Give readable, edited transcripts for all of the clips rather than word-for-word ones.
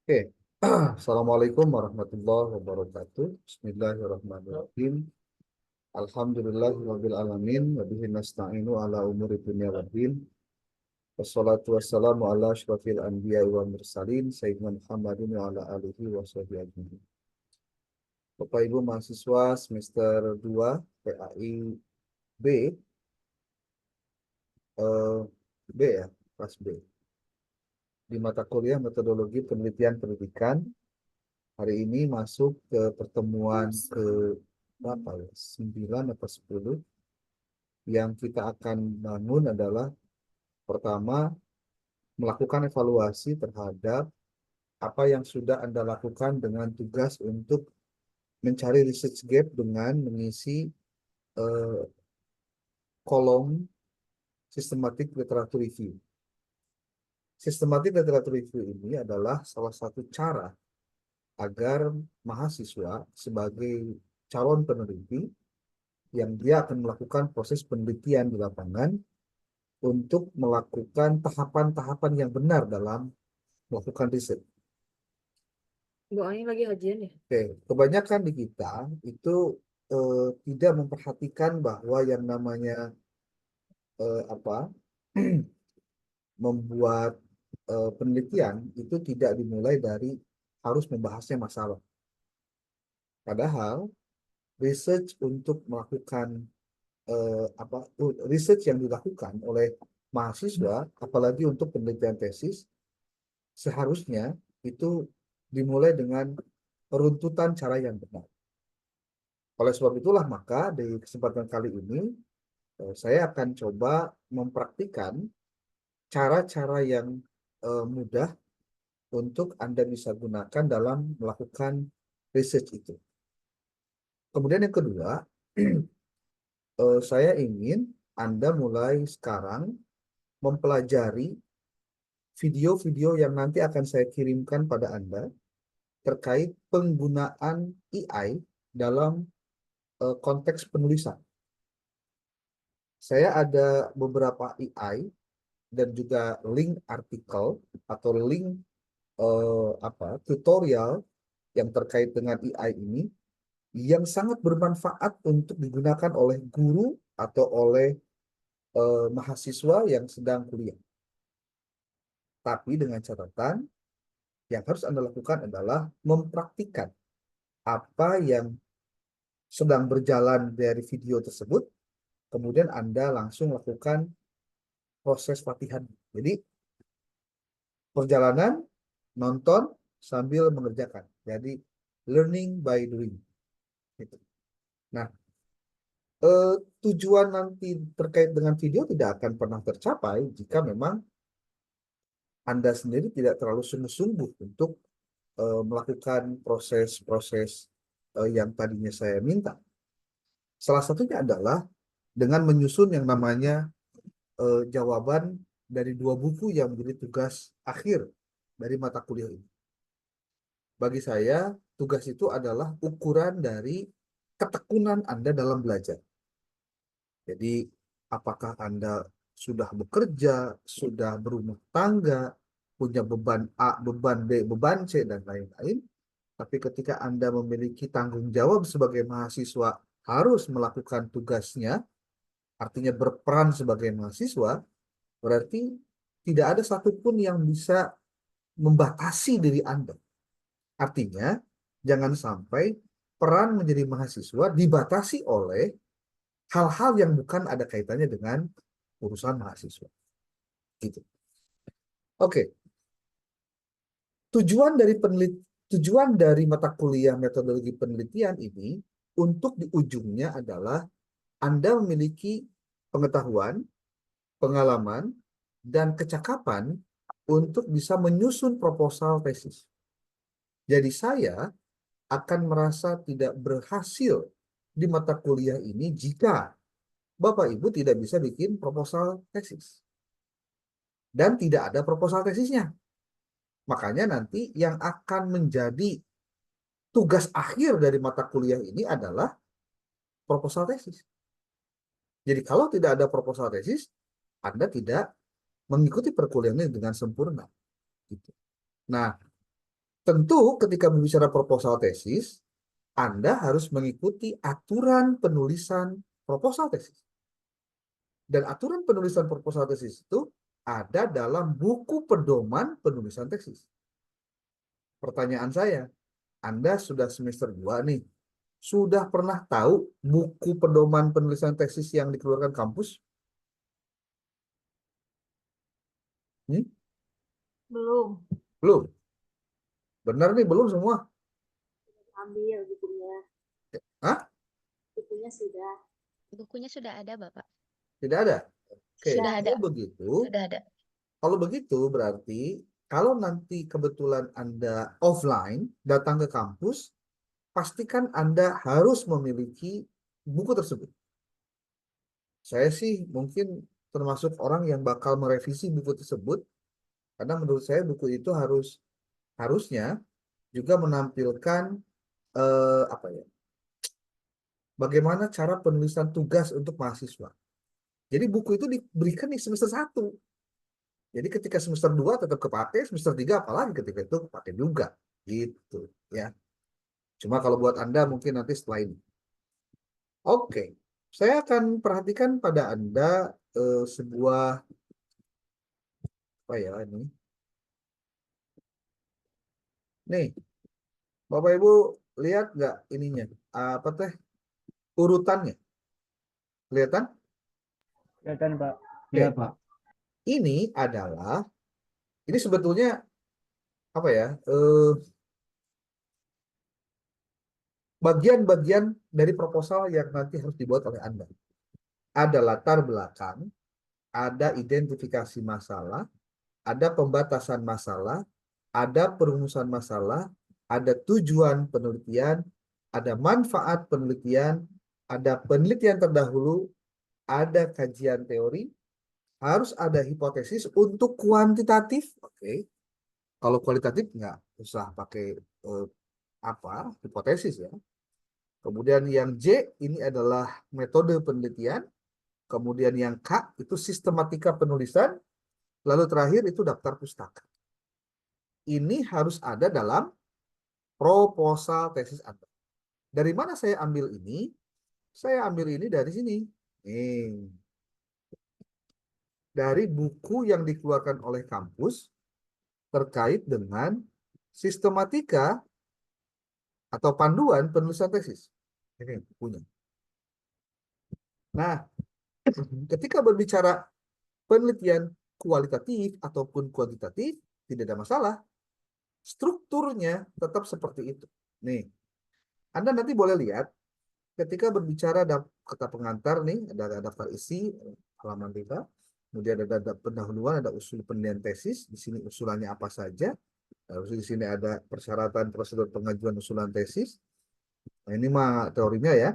Oke, Assalamualaikum warahmatullahi wabarakatuh. Bismillahirrahmanirrahim. Alhamdulillahirabbil alamin wa bihi nasta'inu ala umuri dunya waddin. Wassalatu wassalamu ala asyrafil anbiya wal mursalin sayyidina Muhammadin wa ala alihi wa sahbihi ajmain. Bapak Ibu mahasiswa semester 2 PAI B eh, B ya, kelas B. Di mata kuliah metodologi penelitian pendidikan, hari ini masuk ke pertemuan ke berapa ya? 9 atau 10. Yang kita akan bangun adalah pertama melakukan evaluasi terhadap apa yang sudah Anda lakukan dengan tugas untuk mencari research gap dengan mengisi eh, kolom systematic literature review. Systematic literature review ini adalah salah satu cara agar mahasiswa sebagai calon peneliti yang dia akan melakukan proses penelitian di lapangan untuk melakukan tahapan-tahapan yang benar dalam melakukan riset. Bu Ani lagi hajian ya? Oke, kebanyakan di kita itu tidak memperhatikan bahwa yang namanya apa membuat penelitian itu tidak dimulai dari harus membahasnya masalah. Padahal research untuk melakukan research yang dilakukan oleh mahasiswa, apalagi untuk penelitian tesis, seharusnya itu dimulai dengan runtutan cara yang benar. Oleh sebab itulah maka di kesempatan kali ini saya akan coba mempraktikkan cara-cara yang mudah untuk Anda bisa gunakan dalam melakukan research itu. Kemudian yang kedua, saya ingin Anda mulai sekarang mempelajari video-video yang nanti akan saya kirimkan pada Anda terkait penggunaan AI dalam konteks penulisan. Saya ada beberapa AI dan juga link artikel atau link tutorial yang terkait dengan AI ini yang sangat bermanfaat untuk digunakan oleh guru atau oleh mahasiswa yang sedang kuliah. Tapi dengan catatan yang harus Anda lakukan adalah mempraktikkan apa yang sedang berjalan dari video tersebut, kemudian Anda langsung lakukan proses latihan. Jadi perjalanan nonton sambil mengerjakan. Jadi learning by doing. Gitu. Nah, eh, tujuan nanti terkait dengan video tidak akan pernah tercapai jika memang Anda sendiri tidak terlalu sungguh-sungguh untuk melakukan proses-proses yang tadinya saya minta. Salah satunya adalah dengan menyusun yang namanya jawaban dari 2 buku yang menjadi tugas akhir dari mata kuliah ini. Bagi saya, tugas itu adalah ukuran dari ketekunan Anda dalam belajar. Jadi, apakah Anda sudah bekerja, sudah berumah tangga, punya beban A, beban B, beban C, dan lain-lain. Tapi ketika Anda memiliki tanggung jawab sebagai mahasiswa harus melakukan tugasnya, artinya berperan sebagai mahasiswa, berarti tidak ada satupun yang bisa membatasi diri Anda. Artinya, jangan sampai peran menjadi mahasiswa dibatasi oleh hal-hal yang bukan ada kaitannya dengan urusan mahasiswa. Gitu. Oke, tujuan dari mata kuliah metodologi penelitian ini untuk di ujungnya adalah Anda memiliki pengetahuan, pengalaman, dan kecakapan untuk bisa menyusun proposal tesis. Jadi saya akan merasa tidak berhasil di mata kuliah ini jika Bapak Ibu tidak bisa bikin proposal tesis. Dan tidak ada proposal tesisnya. Makanya nanti yang akan menjadi tugas akhir dari mata kuliah ini adalah proposal tesis. Jadi kalau tidak ada proposal tesis, Anda tidak mengikuti perkuliahan ini dengan sempurna. Gitu. Nah, Tentu ketika berbicara proposal tesis, Anda harus mengikuti aturan penulisan proposal tesis. Dan aturan penulisan proposal tesis itu ada dalam buku pedoman penulisan tesis. Pertanyaan saya, Anda sudah semester 2 nih, sudah pernah tahu buku pedoman penulisan tesis yang dikeluarkan kampus? Belum. Belum. Benar nih, belum semua. Ambil bukunya. Hah? Bukunya sudah. Bukunya sudah ada, Bapak. Tidak ada? Oke, Sudah ada. kalau begitu, Sudah ada. kalau begitu berarti kalau nanti kebetulan Anda offline datang ke kampus, pastikan Anda harus memiliki buku tersebut. Saya sih mungkin termasuk orang yang bakal merevisi buku tersebut, karena menurut saya buku itu harusnya juga menampilkan apa ya? Bagaimana cara penulisan tugas untuk mahasiswa. Jadi buku itu diberikan di semester 1. Jadi ketika semester 2 tetap kepake, semester 3 apalagi ketika itu kepake juga. Gitu ya. Cuma kalau buat Anda mungkin nanti setelah ini. Oke. Saya akan perhatikan pada Anda sebuah apa ya ini. Nih, Bapak Ibu lihat nggak ininya? Apa teh? Urutannya. Kelihatan? Kelihatan, Pak. Oke. Iya, Pak. Ini adalah, ini sebetulnya apa ya? Bagian-bagian dari proposal yang nanti harus dibuat oleh Anda. Ada latar belakang, ada identifikasi masalah, ada pembatasan masalah, ada perumusan masalah, ada tujuan penelitian, ada manfaat penelitian, ada penelitian terdahulu, ada kajian teori, harus ada hipotesis untuk kuantitatif. Oke. Kalau kualitatif nggak usah pakai hipotesis ya. Kemudian yang J ini adalah metode penelitian. Kemudian yang K itu sistematika penulisan. Lalu terakhir itu daftar pustaka. Ini harus ada dalam proposal tesis Anda. Dari mana saya ambil ini? Saya ambil ini dari sini. Nih. Dari buku yang dikeluarkan oleh kampus terkait dengan sistematika atau panduan penulisan tesis. Ini bukunya. Nah, ketika berbicara penelitian kualitatif ataupun kuantitatif, tidak ada masalah. Strukturnya tetap seperti itu. Nih, Anda nanti boleh lihat ketika berbicara kata pengantar nih, ada daftar isi halaman 5, kemudian ada pendahuluan, ada usul penelitian tesis, di sini usulannya apa saja. Lalu di sini ada persyaratan prosedur pengajuan usulan tesis. Nah, ini mah teorinya ya.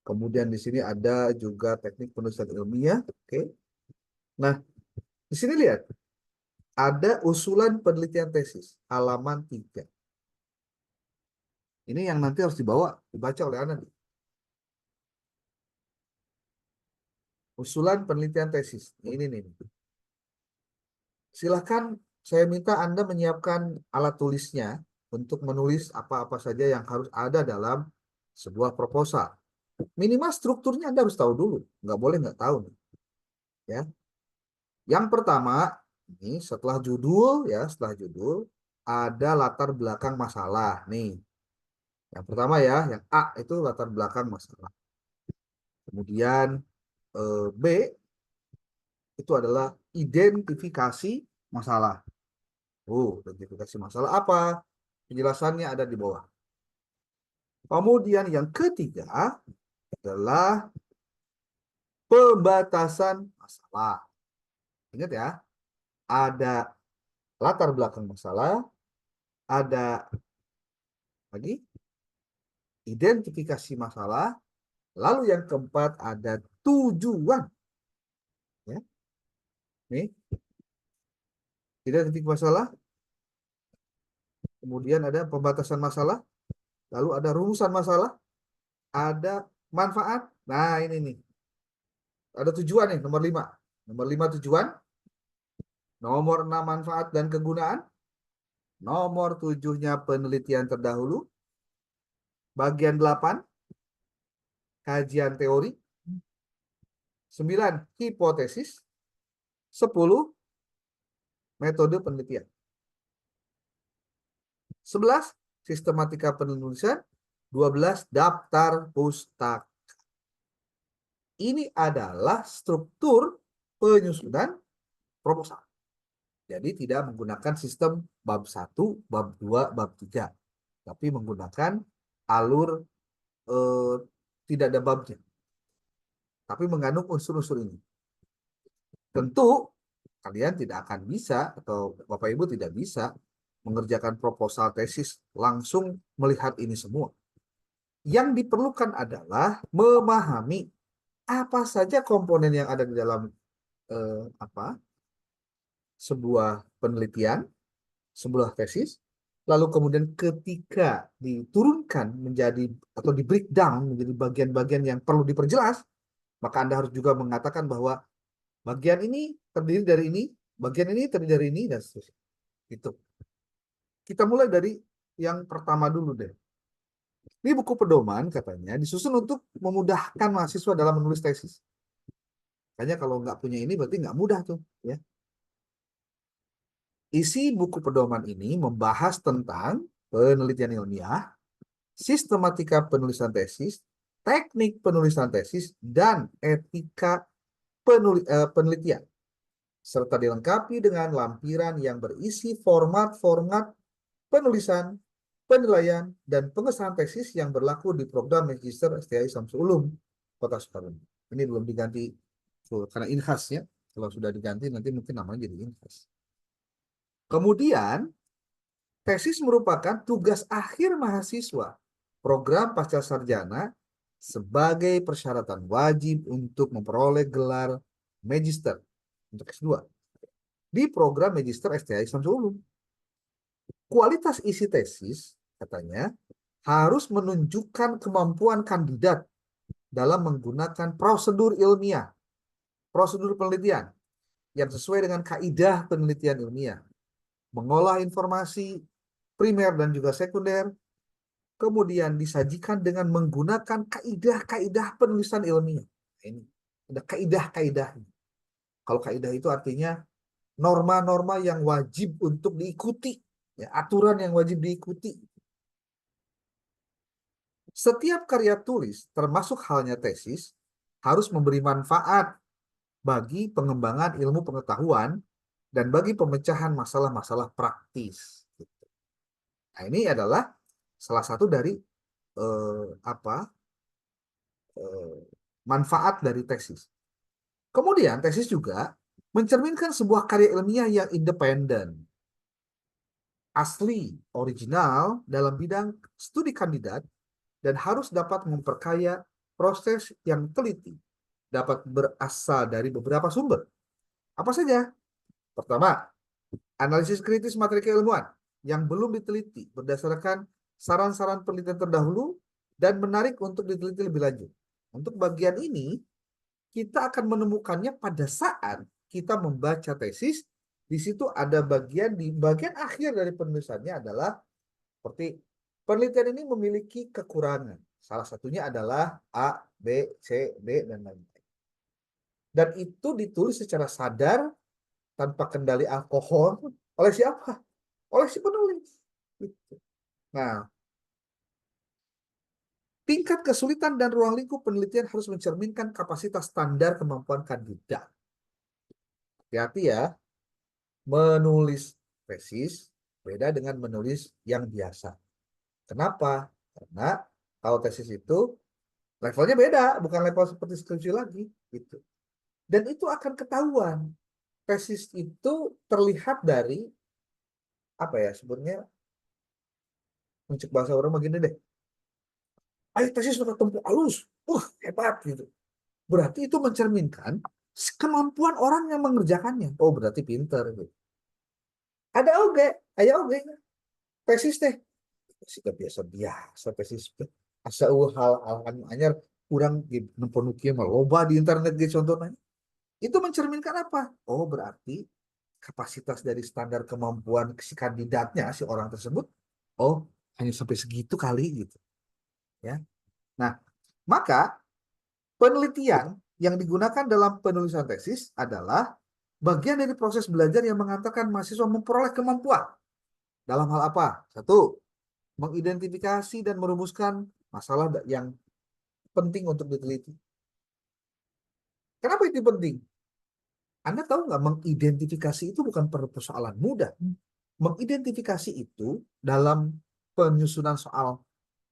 Kemudian di sini ada juga teknik penulisan ilmiah. Oke. Nah, di sini lihat. Ada usulan penelitian tesis, halaman 3. Ini yang nanti harus dibaca oleh Anda. Usulan penelitian tesis. Ini nih. Silahkan saya minta Anda menyiapkan alat tulisnya untuk menulis apa-apa saja yang harus ada dalam sebuah proposal. Minimal strukturnya Anda harus tahu dulu. Nggak boleh nggak tahu. Ya. Yang pertama, ini setelah judul, ya, setelah judul, ada latar belakang masalah. Nih. Yang pertama ya, yang A itu latar belakang masalah. Kemudian B itu adalah identifikasi masalah. Identifikasi masalah apa? Penjelasannya ada di bawah. Kemudian yang ketiga adalah pembatasan masalah. Ingat ya, ada latar belakang masalah, ada lagi identifikasi masalah, lalu yang keempat ada tujuan. Ya. Nih, identifikasi masalah, kemudian ada pembatasan masalah, lalu ada rumusan masalah, ada manfaat. Nah, ini nih. Ada tujuan nih, nomor 5. Nomor 5 tujuan, nomor 6 manfaat dan kegunaan, Nomor 7-nya penelitian terdahulu. Bagian 8, kajian teori. 9, hipotesis. 10, metode penelitian. 11, sistematika penulisan. 12, daftar pustaka. Ini adalah struktur penyusunan proposal. Jadi tidak menggunakan sistem bab 1, bab 2, bab 3. Tapi menggunakan alur tidak ada babnya. Tapi mengandung unsur-unsur ini. Tentu kalian tidak akan bisa atau Bapak Ibu tidak bisa mengerjakan proposal tesis langsung melihat ini semua. Yang diperlukan adalah memahami apa saja komponen yang ada di dalam sebuah penelitian, sebuah tesis, lalu kemudian ketika diturunkan menjadi atau di breakdown menjadi bagian-bagian yang perlu diperjelas, maka Anda harus juga mengatakan bahwa bagian ini terdiri dari ini, bagian ini terdiri dari ini, dan seterusnya. Itu. Kita mulai dari yang pertama dulu deh. Ini buku pedoman katanya disusun untuk memudahkan mahasiswa dalam menulis tesis. Makanya kalau nggak punya ini berarti nggak mudah tuh, ya. Isi buku pedoman ini membahas tentang penelitian ilmiah, sistematika penulisan tesis, teknik penulisan tesis, dan etika penelitian. Serta dilengkapi dengan lampiran yang berisi format-format penulisan, penilaian, dan pengesahan tesis yang berlaku di program Magister STI Samsul Ulum Kota Sukabumi. Ini belum diganti karena inkhas ya. Kalau sudah diganti nanti mungkin namanya jadi inkhas. Kemudian, tesis merupakan tugas akhir mahasiswa program pasca sarjana sebagai persyaratan wajib untuk memperoleh gelar Magister untuk S2 di program Magister STI Samsul Ulum. Kualitas isi tesis, katanya, harus menunjukkan kemampuan kandidat dalam menggunakan prosedur ilmiah, prosedur penelitian yang sesuai dengan kaidah penelitian ilmiah, mengolah informasi primer dan juga sekunder, kemudian disajikan dengan menggunakan kaidah-kaidah penulisan ilmiah. Ini ada kaidah-kaidahnya. Kalau kaidah itu artinya norma-norma yang wajib untuk diikuti, ya, aturan yang wajib diikuti. Setiap karya tulis, termasuk halnya tesis, harus memberi manfaat bagi pengembangan ilmu pengetahuan dan bagi pemecahan masalah-masalah praktis. Nah, ini adalah salah satu dari manfaat dari tesis. Kemudian tesis juga mencerminkan sebuah karya ilmiah yang independen, asli, original dalam bidang studi kandidat, dan harus dapat memperkaya proses yang teliti, dapat berasal dari beberapa sumber. Apa saja? Pertama, analisis kritis materi keilmuan yang belum diteliti berdasarkan saran-saran penelitian terdahulu dan menarik untuk diteliti lebih lanjut. Untuk bagian ini, kita akan menemukannya pada saat kita membaca tesis. Di situ ada di bagian akhir dari penulisannya adalah seperti penelitian ini memiliki kekurangan. Salah satunya adalah A, B, C, D, dan lain-lain. Dan itu ditulis secara sadar tanpa kendali alkohol oleh siapa? Oleh si penulis. Nah, tingkat kesulitan dan ruang lingkup penelitian harus mencerminkan kapasitas standar kemampuan kandidat. Hati-hati ya, menulis tesis beda dengan menulis yang biasa. Kenapa? Karena kalau tesis itu levelnya beda, bukan level seperti skripsi lagi. Gitu. Dan itu akan ketahuan. Tesis itu terlihat dari apa ya sebutnya, mencek bahasa orang begini deh. Ayo tesis sudah tempuh halus, hebat gitu. Berarti itu mencerminkan kemampuan orang yang mengerjakannya. Oh berarti pinter gitu. Ada oge, aya oge tesis teh. Sudah biasa-biasa tesis. Asa hal anyar kurang nemponuki mah loba di internet gitu contohnya. Itu mencerminkan apa? Oh berarti kapasitas dari standar kemampuan si kandidatnya, si orang tersebut, oh hanya sampai segitu kali gitu. Ya. Nah, maka penelitian yang digunakan dalam penulisan tesis adalah bagian dari proses belajar yang mengantarkan mahasiswa memperoleh kemampuan. Dalam hal apa? Satu, mengidentifikasi dan merumuskan masalah yang penting untuk diteliti. Kenapa itu penting? Anda tahu nggak, mengidentifikasi itu bukan persoalan mudah. Mengidentifikasi itu dalam penyusunan soal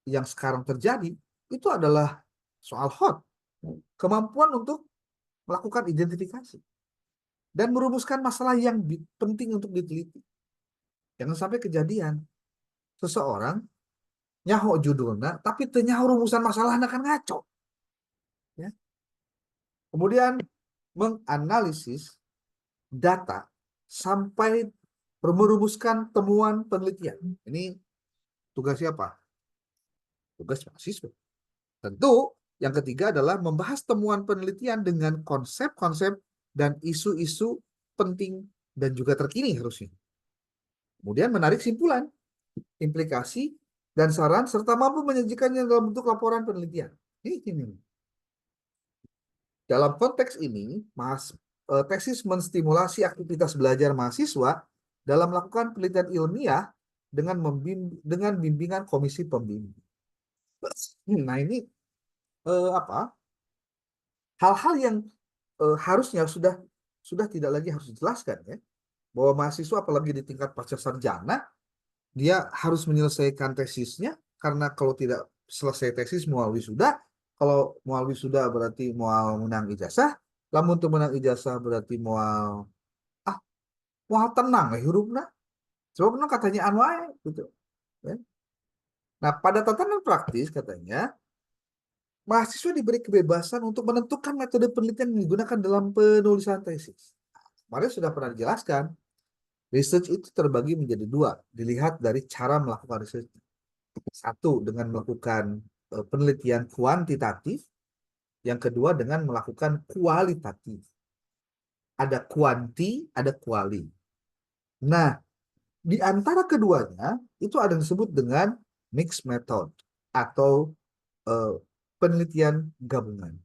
yang sekarang terjadi, itu adalah soal hot. Kemampuan untuk melakukan identifikasi. Dan merumuskan masalah yang penting untuk diteliti. Jangan sampai kejadian. Seseorang nyaho judulnya, tapi nyaho rumusan masalahnya kan ngaco. Ya. Kemudian menganalisis data sampai merumuskan temuan penelitian. Ini tugas siapa? Tugas mahasiswa. Tentu yang ketiga adalah membahas temuan penelitian dengan konsep-konsep dan isu-isu penting dan juga terkini harusnya. Kemudian menarik simpulan, implikasi, dan saran serta mampu menyajikannya dalam bentuk laporan penelitian. Ini. Dalam konteks ini, tesis menstimulasi aktivitas belajar mahasiswa dalam melakukan penelitian ilmiah dengan bimbingan komisi pembimbing. Nah, ini hal-hal yang harusnya sudah tidak lagi harus dijelaskan, ya, bahwa mahasiswa apalagi di tingkat pasca sarjana dia harus menyelesaikan tesisnya, karena kalau tidak selesai tesis mual wisuda, kalau mual wisuda berarti mual menang ijazah, lamun teu menang ijazah berarti mual tenang hurufna, sebab menang katanya wae gitu, ya. Nah, pada tatanan praktis katanya mahasiswa diberi kebebasan untuk menentukan metode penelitian yang digunakan dalam penulisan tesis. Kemarin sudah pernah dijelaskan, research itu terbagi menjadi dua, dilihat dari cara melakukan research. Satu, dengan melakukan penelitian kuantitatif, yang kedua dengan melakukan kualitatif. Ada kuanti, ada kuali. Nah, di antara keduanya itu ada yang disebut dengan mixed method atau penelitian gabungan.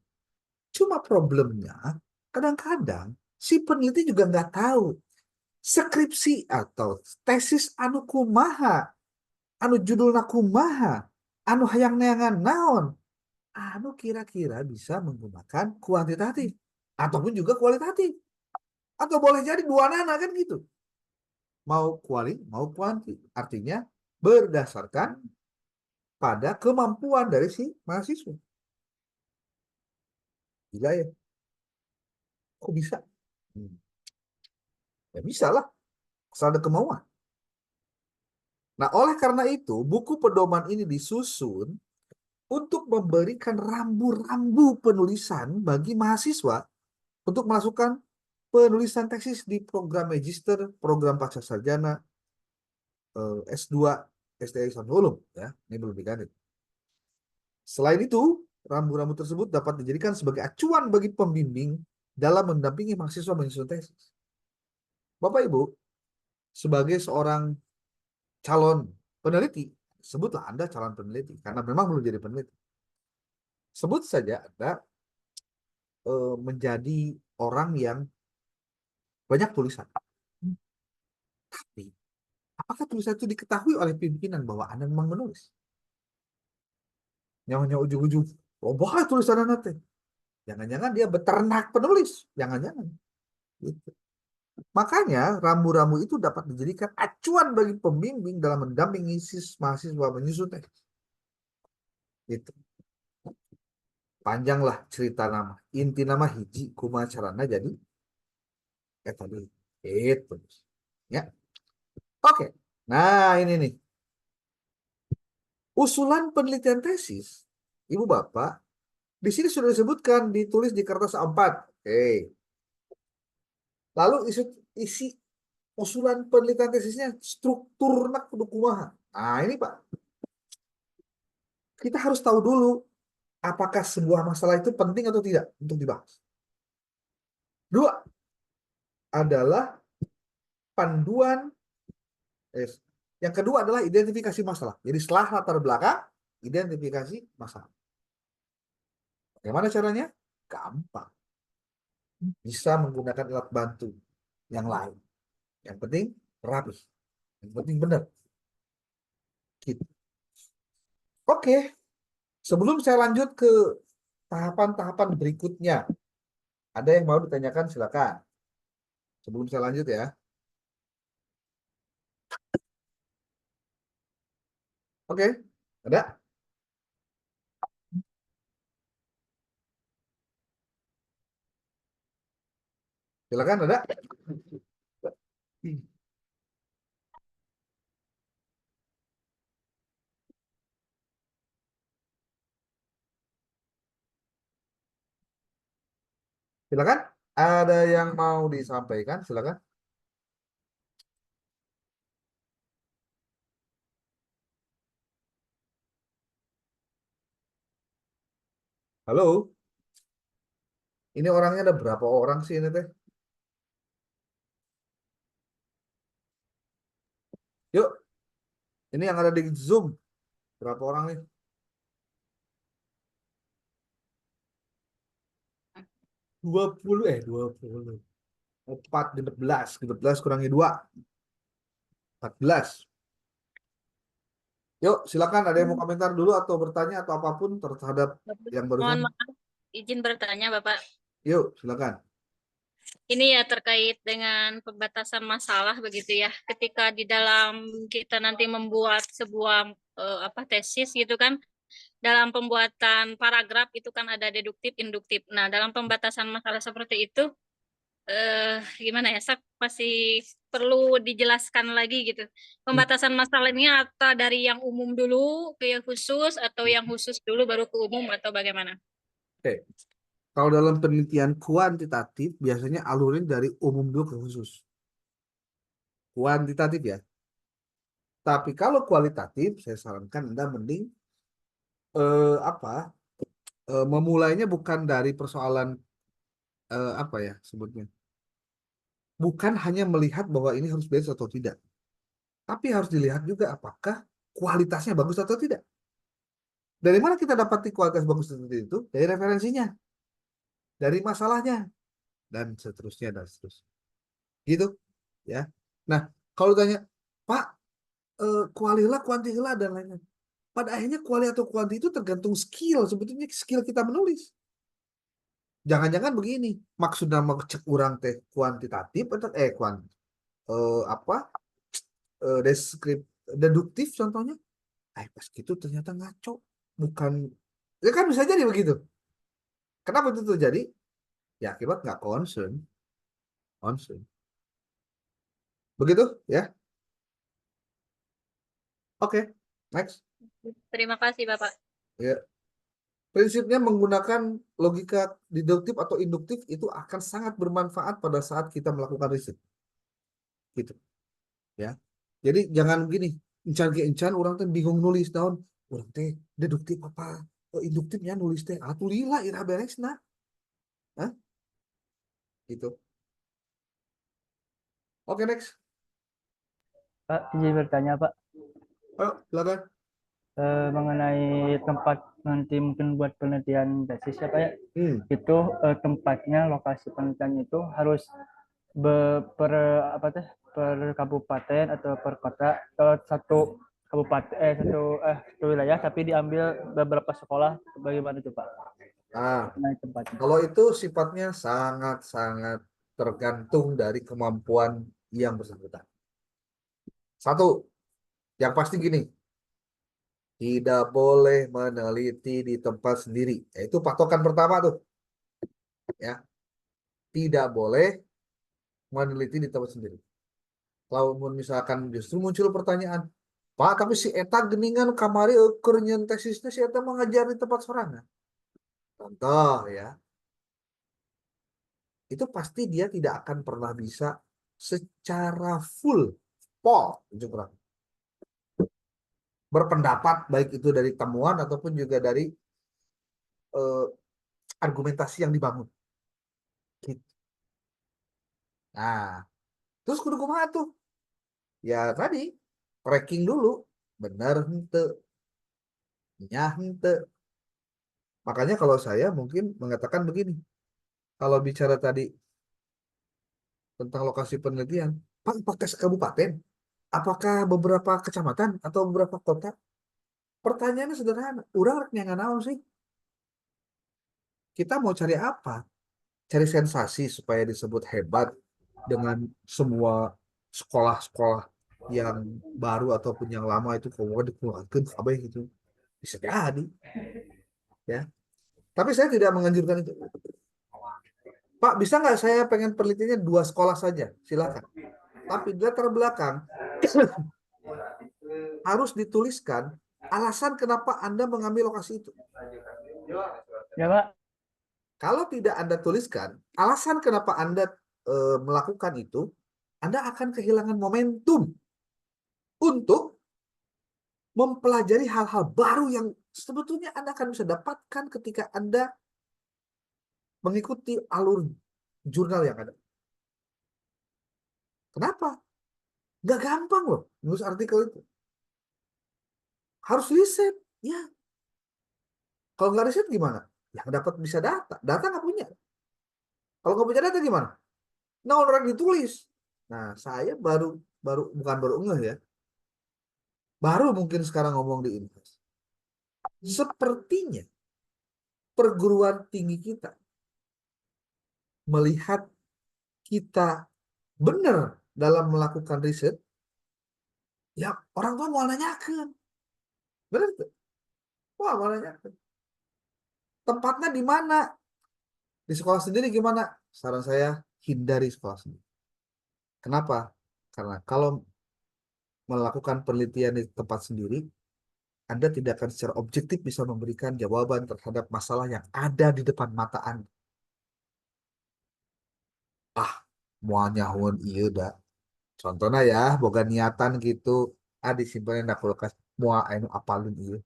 Cuma problemnya, kadang-kadang si peneliti juga nggak tahu skripsi atau tesis anu kumaha, anu judulna kumaha, anu hayang neangan naon, anu kira-kira bisa menggunakan kuantitatif ataupun juga kualitatif, atau boleh jadi dua nana kan gitu, mau kuali mau kuanti, artinya berdasarkan pada kemampuan dari si mahasiswa. Gila ya, kok bisa? Ya bisa lah, asal ada kemauan. Nah, oleh karena itu, buku pedoman ini disusun untuk memberikan rambu-rambu penulisan bagi mahasiswa untuk melakukan penulisan tesis di program magister, program pasca sarjana, S2, STI Sanulum, ya, ini belum diganti. Selain itu, rambu-rambu tersebut dapat dijadikan sebagai acuan bagi pembimbing dalam mendampingi mahasiswa menyusun tesis. Bapak Ibu, sebagai seorang calon peneliti, sebutlah Anda calon peneliti, karena memang belum jadi peneliti. Sebut saja Anda menjadi orang yang banyak tulisan. Tapi, apakah tulisan itu diketahui oleh pimpinan bahwa Anda memang menulis? Nyawa-nyawa ujung-ujung, oh bahaya tulisan Anda teh. Jangan-jangan dia beternak penulis. Jangan-jangan. Gitu. Makanya rambu-rambu itu dapat dijadikan acuan bagi pembimbing dalam mendampingi mahasiswa menyusun tesis. Gitu. Panjanglah cerita nama. Inti nama hiji kumaha carana jadi tadi. Itu. Ya. Oke. Nah, ini nih. Usulan penelitian tesis, Ibu Bapak, di sini sudah disebutkan, ditulis di kertas A4. Oke. Lalu isi usulan penelitian tesisnya strukturnya kudu kumaha. Nah, ini Pak. Kita harus tahu dulu apakah sebuah masalah itu penting atau tidak untuk dibahas. Dua adalah panduan. Yang kedua adalah identifikasi masalah. Jadi setelah latar belakang, identifikasi masalah. Bagaimana caranya? Gampang. Bisa menggunakan alat bantu yang lain. Yang penting rapi. Yang penting benar. Gitu. Oke. Sebelum saya lanjut ke tahapan-tahapan berikutnya, ada yang mau ditanyakan, silakan. Sebelum saya lanjut ya. Oke, ada? Silakan, ada? Silakan. Ada yang mau disampaikan? Silakan. Halo, ini orangnya ada berapa orang sih ini teh? Yuk, ini yang ada di Zoom. Berapa orang nih? 20. 4, 15. 15 kurangi 2. 14. Yuk, silakan. Ada yang mau komentar dulu atau bertanya atau apapun terhadap yang barusan? Mohon maaf, izin bertanya Bapak. Yuk, silakan. Ini ya terkait dengan pembatasan masalah begitu ya. Ketika di dalam kita nanti membuat sebuah tesis gitu kan, dalam pembuatan paragraf itu kan ada deduktif, induktif. Nah, dalam pembatasan masalah seperti itu gimana ya? Saya masih perlu dijelaskan lagi gitu. Pembatasan masalah ini atau dari yang umum dulu ke yang khusus atau yang khusus dulu baru ke umum atau bagaimana? Oke. Kalau dalam penelitian kuantitatif, biasanya alurin dari umum dulu ke khusus. Kuantitatif ya. Tapi kalau kualitatif, saya sarankan Anda mending apa? Memulainya bukan dari persoalan apa ya sebutnya. Bukan hanya melihat bahwa ini harus beres atau tidak. Tapi harus dilihat juga apakah kualitasnya bagus atau tidak. Dari mana kita dapati kualitas bagus atau tidak itu? Dari referensinya, dari masalahnya, dan seterusnya dan seterusnya. Gitu, ya. Nah, kalau tanya, Pak, kuali lah, kuanti lah, dan lain-lain. Pada akhirnya kuali atau kuanti itu tergantung skill. Sebetulnya skill kita menulis. Jangan-jangan begini, maksudnya mau cek orang teh kuantitatif atau apa deduktif contohnya. Pas gitu ternyata ngaco. Bukan, ya kan bisa jadi begitu. Kenapa itu terjadi? Ya akibat nggak concern. Concern. Begitu ya. Oke, next. Terima kasih Bapak. Ya. Prinsipnya menggunakan logika deduktif atau induktif itu akan sangat bermanfaat pada saat kita melakukan riset. Gitu. Ya. Jadi jangan begini, encan ke encan orang teh bingung nulis daun. Orang teh deduktif apa? Induktifnya nulis teh lila ira beresna. Hah? Gitu. Oke, next. Pak, izin bertanya Pak. Ayo, silakan. Mengenai tempat nanti mungkin buat penelitian tesis ya Pak ya. Itu tempatnya, lokasi penelitian itu harus per apa teh per kabupaten atau per kota atau satu kabupaten satu wilayah tapi diambil beberapa sekolah bagaimana itu Pak? Nah, Mengenai tempatnya. kalau itu sifatnya sangat-sangat tergantung dari kemampuan yang bersangkutan. Satu, yang pasti gini, tidak boleh meneliti di tempat sendiri. Itu patokan pertama tuh. Ya, tidak boleh meneliti di tempat sendiri. Kalau misalkan justru muncul pertanyaan, Pak, tapi si Eta geningan kamari ukur nyen tesisnya si Eta mengajar di tempat sorangan. Contoh ya, itu pasti dia tidak akan pernah bisa secara full pol berpendapat baik itu dari temuan ataupun juga dari eh, argumentasi yang dibangun. Gitu. Nah, Terus kudu kumaha tuh? Ya tadi, tracking dulu. Bener hente, nya hente. Makanya kalau saya mungkin mengatakan begini. Kalau bicara tadi tentang lokasi penelitian, Pak, apakah sekabupaten? Apakah beberapa kecamatan atau beberapa kota? Pertanyaannya sederhana. Urang rek nyangan naon sih? Kita mau cari apa? Cari sensasi supaya disebut hebat dengan semua sekolah-sekolah yang baru ataupun yang lama itu kemudian dikeluarkan kabeh gitu. Bisa jadi, ya. Tapi saya tidak menganjurkan itu. Pak, bisa nggak saya pengen penelitiannya 2 sekolah saja? Silakan. Tapi di latar belakang harus dituliskan alasan kenapa Anda mengambil lokasi itu. Ya Pak. Kalau tidak Anda tuliskan alasan kenapa Anda melakukan itu, Anda akan kehilangan momentum untuk mempelajari hal-hal baru yang sebetulnya Anda akan bisa dapatkan ketika Anda mengikuti alur jurnal yang ada. Kenapa? Nggak gampang loh nulis artikel itu. Harus riset. Ya. Kalau nggak riset gimana? Yang dapat bisa data. Data nggak punya. Kalau nggak punya data gimana? Nah, orang ditulis. Nah, saya bukan baru ngeh ya. Baru mungkin sekarang ngomong di Invest. Sepertinya perguruan tinggi kita melihat kita benar dalam melakukan riset, ya orang tua mau nanyakan. Benar tuh? Wah, mau nanyakan. Tempatnya di mana? Di sekolah sendiri gimana? Saran saya hindari sekolah sendiri. Kenapa? Karena kalau melakukan penelitian di tempat sendiri, Anda tidak akan secara objektif bisa memberikan jawaban terhadap masalah yang ada di depan mata Anda. Ah, mau nyahun iya dah. Contohnya ya, boga niatan gitu, disimpanin di kulkas, mau anu apalin iya.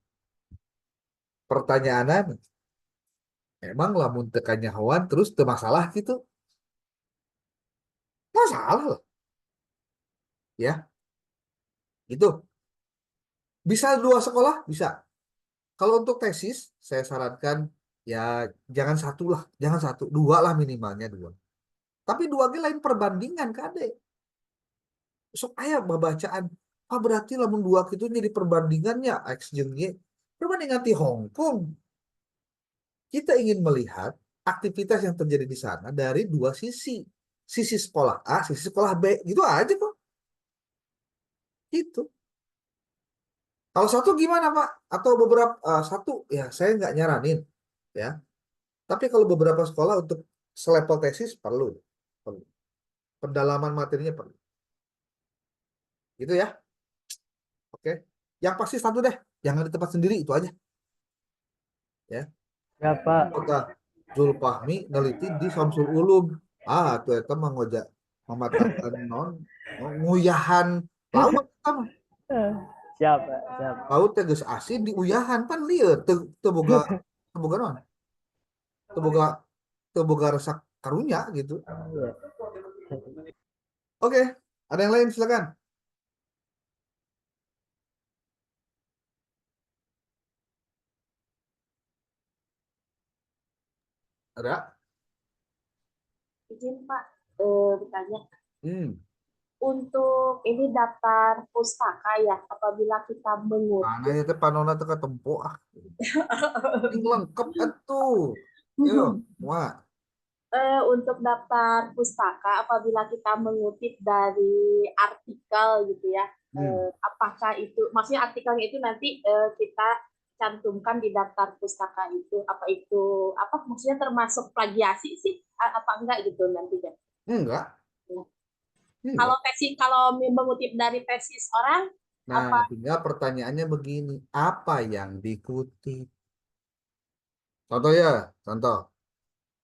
Pertanyaannya, emang lamun teu nyahoan terus teu masalah gitu? Masalah lah, ya. Itu bisa 2 sekolah, bisa. Kalau untuk tesis, saya sarankan ya jangan satu lah, jangan satu, 2 lah minimalnya 2. Tapi 2 ge lain perbandingan kade. Sok aya babacaan, berarti lamun 2 gitu jadi perbandingannya X jeung Y. Perbandingan di Hong Kong. Kita ingin melihat aktivitas yang terjadi di sana dari 2 sisi. Sisi sekolah A, sisi sekolah B. Gitu aja kok. Gitu. Kalau satu gimana Pak? Atau beberapa satu ya saya nggak nyaranin ya. Tapi kalau beberapa sekolah untuk selevel tesis perlu, perlu. Pendalaman materinya perlu. Gitu ya. Oke. Yang pasti satu deh, jangan di tempat sendiri itu aja. Ya. Ya Pak. Kota Zulfahmi neliti di Samsul Ulum. Tuh eta mah ngoja mematahkan non nguyahan laut sama. Siap Pak, siap. Laut teh geus asin di uyahan pan lieur teu boga non. Teu boga resep karunya gitu. Iya. Oke, ada yang lain silakan. Ada? Izin Pak, bertanya. Hmm. Untuk ini daftar pustaka ya, apabila kita Mana mengutip. ya teh panona teh ketempo Ini lengkap atuh. Yo, wah. Untuk daftar pustaka, apabila kita mengutip dari artikel gitu ya, apakah itu, maksudnya artikelnya itu nanti kita cantumkan di daftar pustaka itu, apa maksudnya termasuk plagiasi sih, apa enggak gitu nantinya? Enggak. Kalau Enggak. kalau mengutip dari tesis orang, Nah, apa tinggal pertanyaannya begini, apa yang dikutip? Contoh ya, contoh.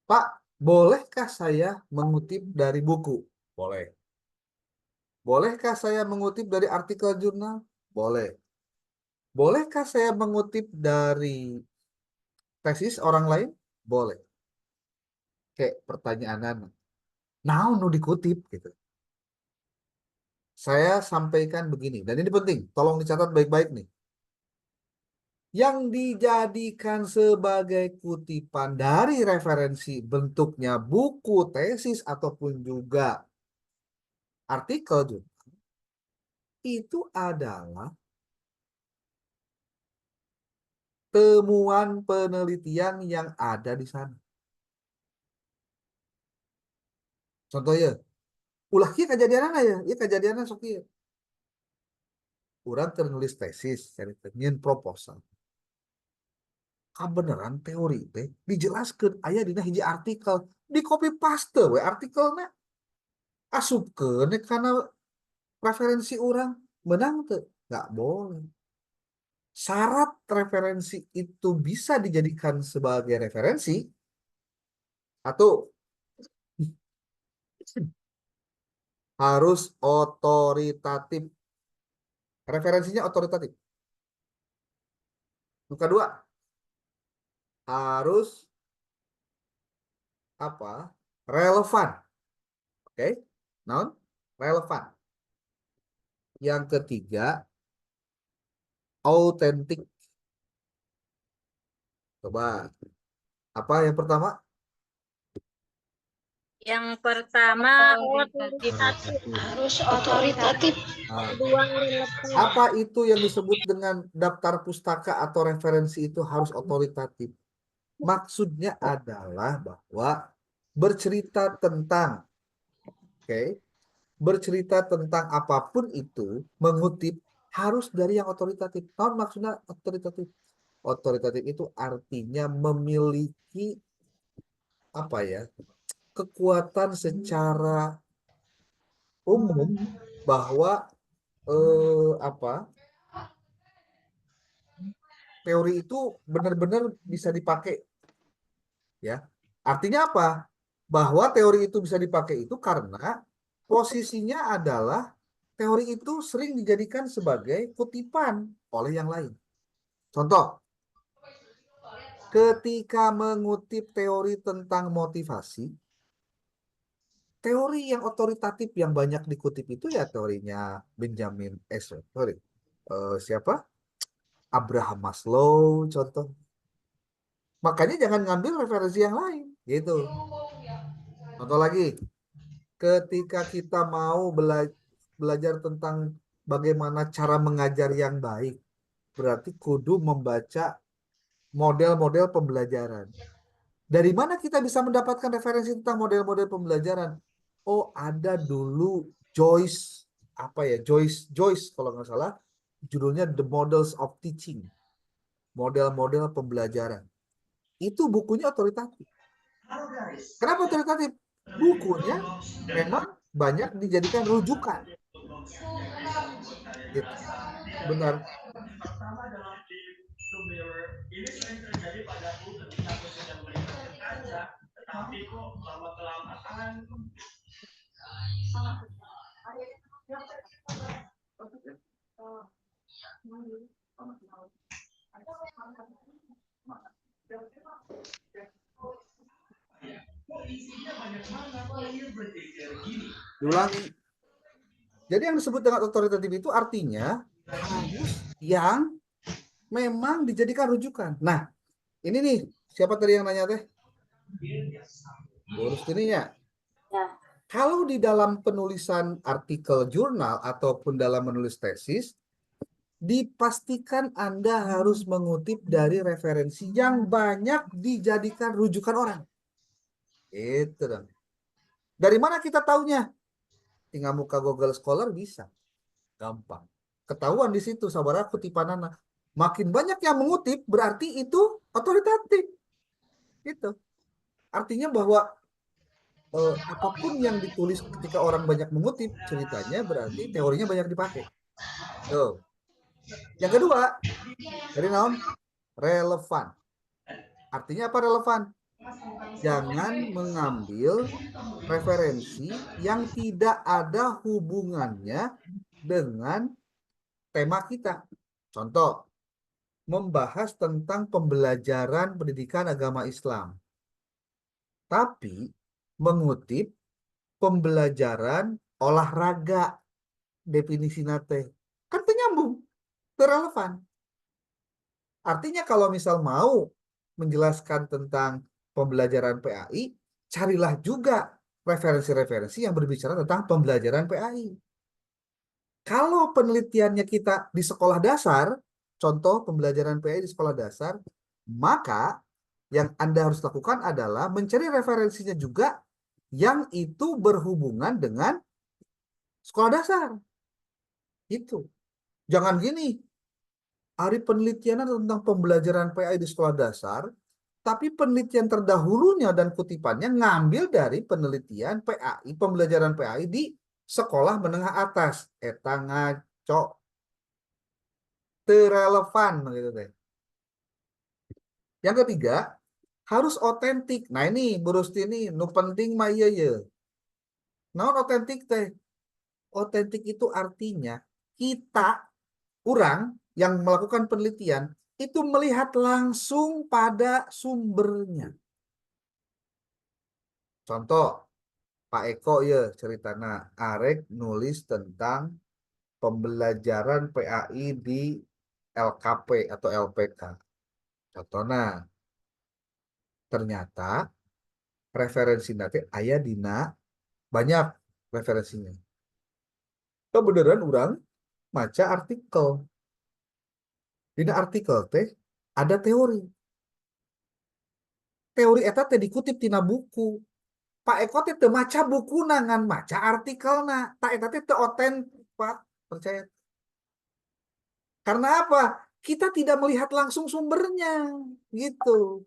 Pak, bolehkah saya mengutip dari buku? Boleh. Bolehkah saya mengutip dari artikel jurnal? Boleh. Bolehkah saya mengutip dari tesis orang lain? Boleh. Kayak pertanyaan, nah nu dikutip gitu. Saya sampaikan begini, dan ini penting, tolong dicatat baik-baik nih. Yang dijadikan sebagai kutipan dari referensi bentuknya buku, tesis, ataupun juga artikel jurnal, itu adalah temuan penelitian yang ada di sana. Contohnya, ulah kia kejadian ya, ya kejadian sok ieu. Urang keur nulis tesis, nyieun proposal. Kebenaran teori teh dijelaskan aya dina hiji artikel, di copy paste we artikelnya, asupkeun karena referensi orang menang tuh nggak boleh. Syarat referensi itu bisa dijadikan sebagai referensi atau harus otoritatif. Referensinya otoritatif. Yang kedua, harus apa? Relevan. Oke? Non relevan. Yang ketiga, autentik. Coba. Apa yang pertama? Yang pertama Otoritatif. Harus otoritatif. Nah, kedua relevan. apa itu yang disebut dengan daftar pustaka atau referensi itu harus otoritatif? Maksudnya adalah bahwa bercerita tentang, oke, bercerita tentang apapun itu, mengutip harus dari yang otoritatif. Nah, maksudnya otoritatif. Otoritatif itu artinya memiliki apa ya? Kekuatan secara umum bahwa apa? Teori itu benar-benar bisa dipakai, ya. Artinya apa? Bahwa teori itu bisa dipakai itu karena posisinya adalah teori itu sering dijadikan sebagai kutipan oleh yang lain. Contoh, ketika mengutip teori tentang motivasi, teori yang otoritatif yang banyak dikutip itu ya teorinya Benjamin siapa? Abraham Maslow, contoh. Makanya jangan ngambil referensi yang lain, gitu. Contoh lagi, ketika kita mau belajar tentang bagaimana cara mengajar yang baik, berarti kudu membaca model-model pembelajaran. Dari mana kita bisa mendapatkan referensi tentang model-model pembelajaran? Oh, ada dulu Joyce, apa ya, Joyce kalau nggak salah, judulnya The Models of Teaching, model-model pembelajaran. Itu bukunya otoritatif. Kenapa otoritatif? Bukunya memang banyak dijadikan rujukan. Gitu. Benar. Diulangi. Jadi yang disebut dengan otoritatif itu artinya harus yang memang dijadikan rujukan. Nah, ini nih, siapa tadi yang nanya teh? Urus ininya. Ya. Kalau di dalam penulisan artikel jurnal ataupun dalam menulis tesis, dipastikan Anda harus mengutip dari referensi yang banyak dijadikan rujukan orang. Itu dong. Dari mana kita taunya? Tinggal buka Google Scholar bisa. Gampang. Ketahuan di situ sabara kutipanana. Makin banyak yang mengutip berarti itu otoritatif. Itu. Artinya bahwa apapun yang ditulis ketika orang banyak mengutip ceritanya berarti teorinya banyak dipakai. Tuh. Yang kedua, dari naon? Relevan. Artinya apa relevan? Jangan mengambil referensi yang tidak ada hubungannya dengan tema kita. Contoh, membahas tentang pembelajaran pendidikan agama Islam. Tapi mengutip pembelajaran olahraga. definisi nate. Kan teu nyambung, teu relevan. Artinya kalau misal mau menjelaskan tentang pembelajaran PAI, carilah juga referensi-referensi yang berbicara tentang pembelajaran PAI. Kalau penelitiannya kita di sekolah dasar, contoh pembelajaran PAI di sekolah dasar, maka yang Anda harus lakukan adalah mencari referensinya juga yang itu berhubungan dengan sekolah dasar. Itu. Jangan gini, hari penelitian tentang pembelajaran PAI di sekolah dasar, tapi penelitian terdahulunya dan kutipannya ngambil dari penelitian PAI, pembelajaran PAI di sekolah menengah atas. Eta ngaco, terrelevan gitu teh. Yang ketiga, harus otentik. Nah ini Bu Rusti ini, nu penting mah iya ya. Naon otentik teh? Otentik itu artinya kita, orang yang melakukan penelitian, itu melihat langsung pada sumbernya. Contoh, Pak Eko ya ceritana arek nulis tentang pembelajaran PAI di LKP atau LPK. Contohnya, ternyata referensi nanti aya dina banyak referensinya. Kebenaran orang maca artikel. Dina artikel teh ada teori. Teori eta teh dikutip tina buku. Pak Eko teh teu maca buku ngan maca artikelna. Tak eta teh teu otentik, Pak. Percaya. Karena apa? Kita tidak melihat langsung sumbernya. Gitu.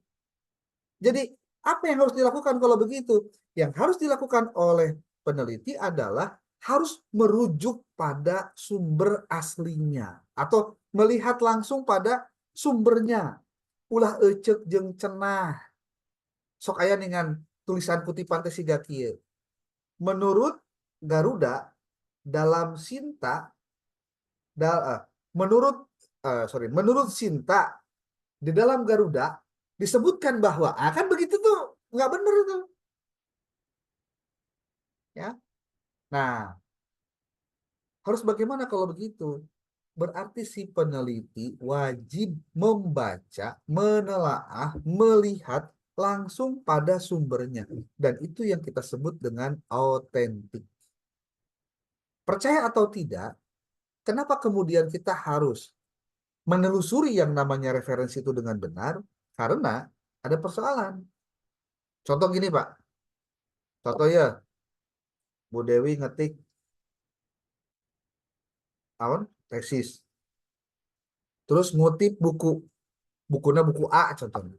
Jadi, apa yang harus dilakukan kalau begitu? Yang harus dilakukan oleh peneliti adalah harus merujuk pada sumber aslinya. Atau melihat langsung pada sumbernya. Ulah ecek jeung cenah. Sok aya dengan tulisan kutipan teh siga kieu. Menurut Garuda, dalam Sinta, menurut Sinta, di dalam Garuda disebutkan bahwa kan begitu tuh nggak bener tuh ya. Nah, harus bagaimana kalau begitu? Berarti si peneliti wajib membaca, menelaah, melihat langsung pada sumbernya, dan itu yang kita sebut dengan autentik. Percaya atau tidak, kenapa kemudian kita harus menelusuri yang namanya referensi itu dengan benar? Karena ada persoalan. Contoh gini, Pak. Contoh ya, Bu Dewi ngetik tesis. Terus ngutip bukunya buku A contohnya.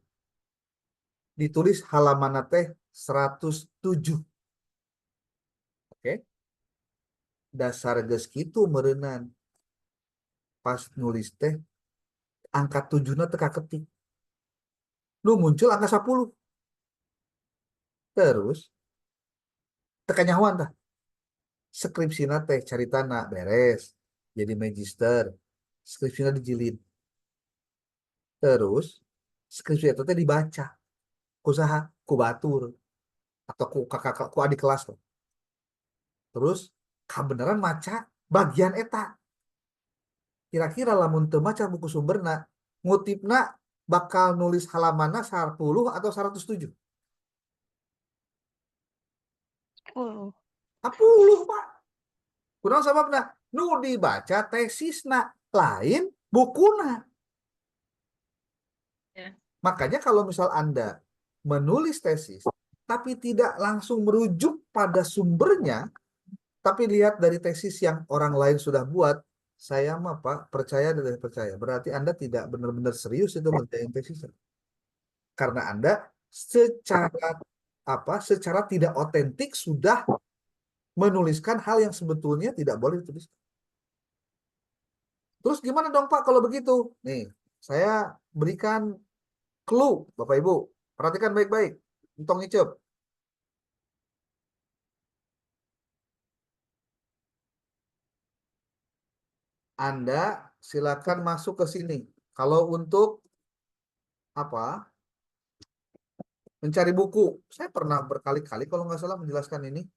Ditulis halaman teh 107. Oke. Dasar geus kitu meureunnan. Pas nulis teh angka 7-na teu kaketik. Lu muncul angka 10. Terus teka nyahoan tah. Skripsina teh caritana beres. Jadi magister. Skripsina dijilid. Terus skripsi itu teh dibaca. Kusaha? Ku batur. Atau ku kakak ku adik kelas. Terus kebenaran maca bagian eta. Kira-kira lamun teu maca buku sumberna, ngutipna bakal nulis halamanna 10 atau 107? 10, Pak. Kunaon sababna? Nu dibaca tesisna, lain bukuna. Ya. Makanya kalau misal Anda menulis tesis, tapi tidak langsung merujuk pada sumbernya, tapi lihat dari tesis yang orang lain sudah buat, saya mah Pak, percaya dan tidak percaya. Berarti Anda tidak benar-benar serius itu ngerjain tesis. Karena Anda secara tidak otentik sudah menuliskan hal yang sebetulnya tidak boleh dituliskan. Terus gimana dong Pak kalau begitu? Nih, saya berikan clue, Bapak Ibu. Perhatikan baik-baik. Entong icep. Anda silakan masuk ke sini. Kalau untuk mencari buku, saya pernah berkali-kali kalau nggak salah menjelaskan ini.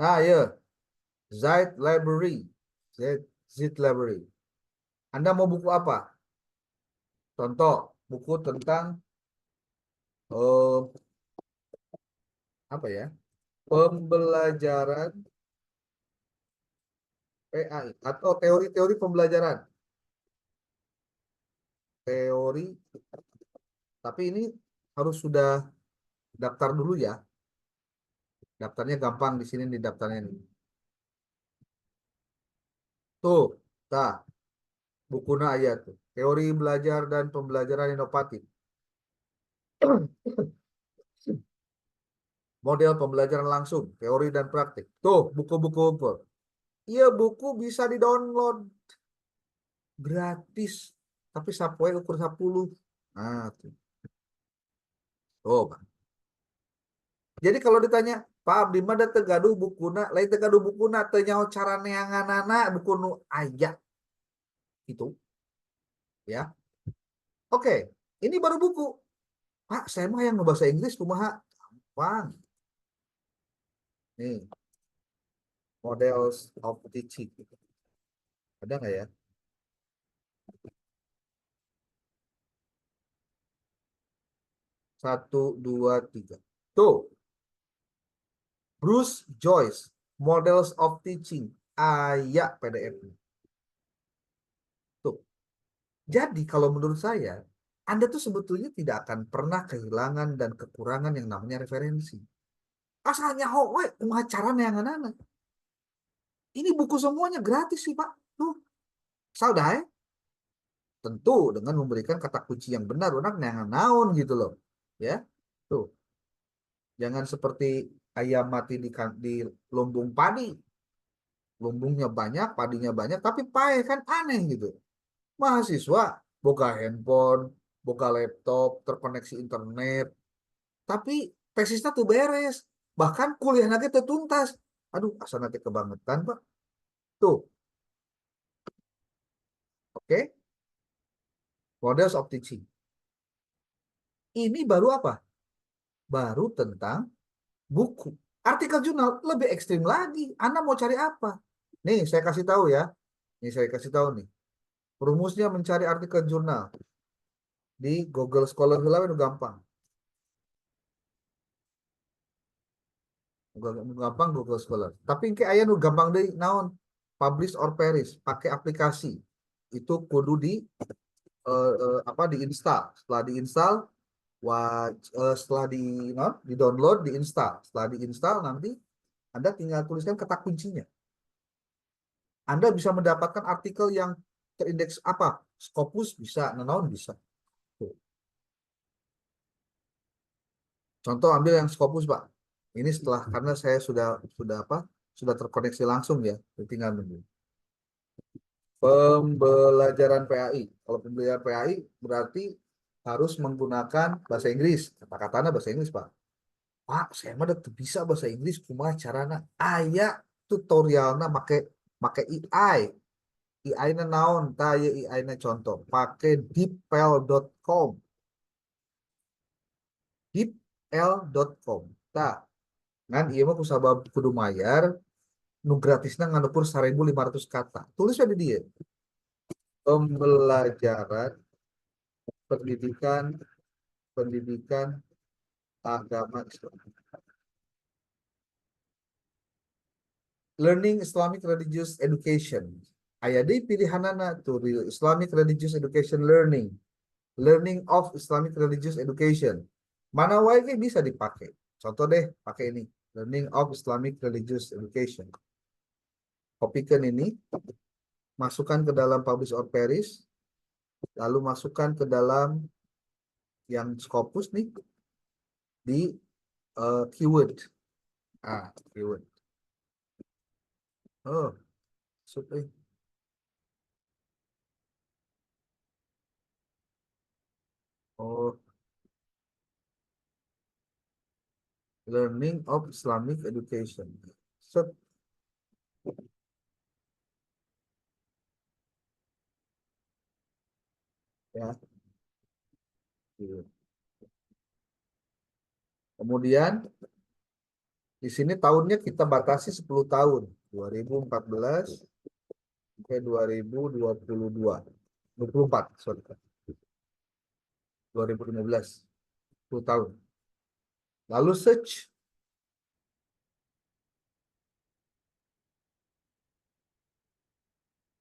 Nah, ya. Zite Library. Zite Library. Anda mau buku apa? Contoh, buku tentang eh, apa ya? Pembelajaran PAI atau teori-teori pembelajaran. Teori, tapi ini harus sudah daftar dulu ya. Daftarnya gampang di sini di daftarnya nih. Tuh, tah, bukunya ayat tuh. Teori belajar dan pembelajaran inovatif. Model pembelajaran langsung, teori dan praktik. Tuh, buku-buku. Iya, buku bisa di-download gratis. Tapi sapoe ukur 10. Nah, tuh. Tuh, Pak. Jadi kalau ditanya, Pak Abdi mah da teu gaduh bukuna, lain teu gaduh bukuna teu nyaho cara neanganana buku nu aya. Gitu, ya. Oke, ini baru buku. Pak, saya mah yang nu bahasa Inggris kumaha? Gampang. Nih, models of teaching. Ada nggak ya? Satu, dua, tiga. Tuh, Bruce Joyce, Models of Teaching. Aya PDF-nya. Tuh. Jadi kalau menurut saya, Anda tuh sebetulnya tidak akan pernah kehilangan dan kekurangan yang namanya referensi. Asalnya hoe, kumaha carana yang anak. Ini buku semuanya gratis sih, Pak. Tuh, saudara. Tentu dengan memberikan kata kunci yang benar, orang yang naon gitu loh. Ya. Tuh. Jangan seperti ayam mati di lumbung padi. Lumbungnya banyak, padinya banyak, tapi pae kan aneh gitu. Mahasiswa boga handphone, boga laptop, terkoneksi internet, tapi tesisnya tuh beres. Bahkan kuliah nanti tuh tuntas. Aduh, asa nanti kebangetan, Pak. Tuh, oke. Models of teaching. Ini baru apa? Baru tentang buku. Artikel jurnal lebih ekstrim lagi. Anda mau cari apa? Nih, saya kasih tahu ya. Nih, saya kasih tahu nih. Rumusnya mencari artikel jurnal di Google Scholar itu gampang. Gampang Google Scholar. Tapi ke aya nu gampang deh naon publish or perish pakai aplikasi. Itu kudu apa diinstal. Setelah diinstal setelah di download diinstal. Setelah diinstal nanti Anda tinggal tuliskan kata kuncinya. Anda bisa mendapatkan artikel yang terindeks apa? Scopus bisa, naon bisa. Tuh. Contoh ambil yang Scopus, Pak. Ini setelah karena saya sudah apa? Sudah terkoneksi langsung ya, tinggal nunggu. Pembelajaran PAI. Kalau pembelajaran PAI berarti harus menggunakan bahasa Inggris. Kata-katanya bahasa Inggris, Pak. Pak, saya mah tuh bisa bahasa Inggris kumaha carana? Aya tutorialna make AI. AI-na naon? Tah ye AI-na contoh. Pakai deepl.com. deepl.com. Tah, ngan ieu mah kusabab kudu mayar nu gratisna nganukur 1.500 kata. Tulisnya di dia. Pembelajaran pendidikan pendidikan agama Islam. Learning Islamic Religious Education. Aya deui pilihanana tuh Islamic Religious Education Learning. Learning of Islamic Religious Education. Mana wae bisa dipakai. Contoh deh, pakai ini. Learning of Islamic Religious Education. Kopikan ini, masukkan ke dalam Publish or Perish, lalu masukkan ke dalam yang Scopus nih, di keyword. Keyword. Oh, masuk. Oh, Learning of Islamic Education. Set. Ya. Kemudian di sini tahunnya kita batasi 10 tahun. 2014 sampai 24, sorry. 2015, 10 tahun. Lalu search.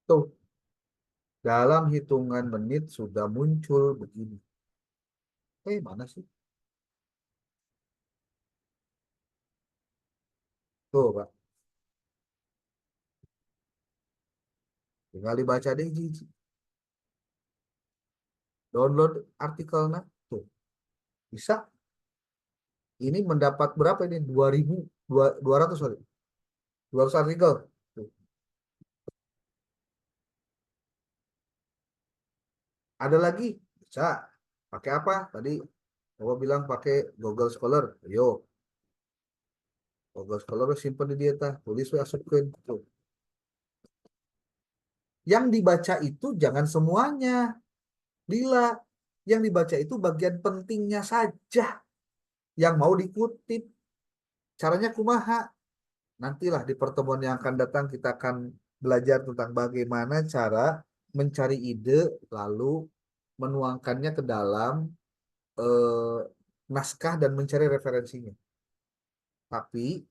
Tuh, dalam hitungan menit sudah muncul begini. Mana sih? Tuh, Pak. Tinggal dibaca deh, Ji. Download artikelnya. Tuh, bisa. Ini mendapat berapa ini? 2.200, sorry. 200 artikel. Tuh. Ada lagi? Bisa. Pakai apa? Tadi Bapak bilang pakai Google Scholar. Ayo. Google Scholar simpen di dia, tulis masukkan. Tuh. Yang dibaca itu jangan semuanya. Lila. Yang dibaca itu bagian pentingnya saja. Yang mau dikutip. Caranya kumaha. Nantilah di pertemuan yang akan datang kita akan belajar tentang bagaimana cara mencari ide lalu menuangkannya ke dalam naskah dan mencari referensinya. Tapi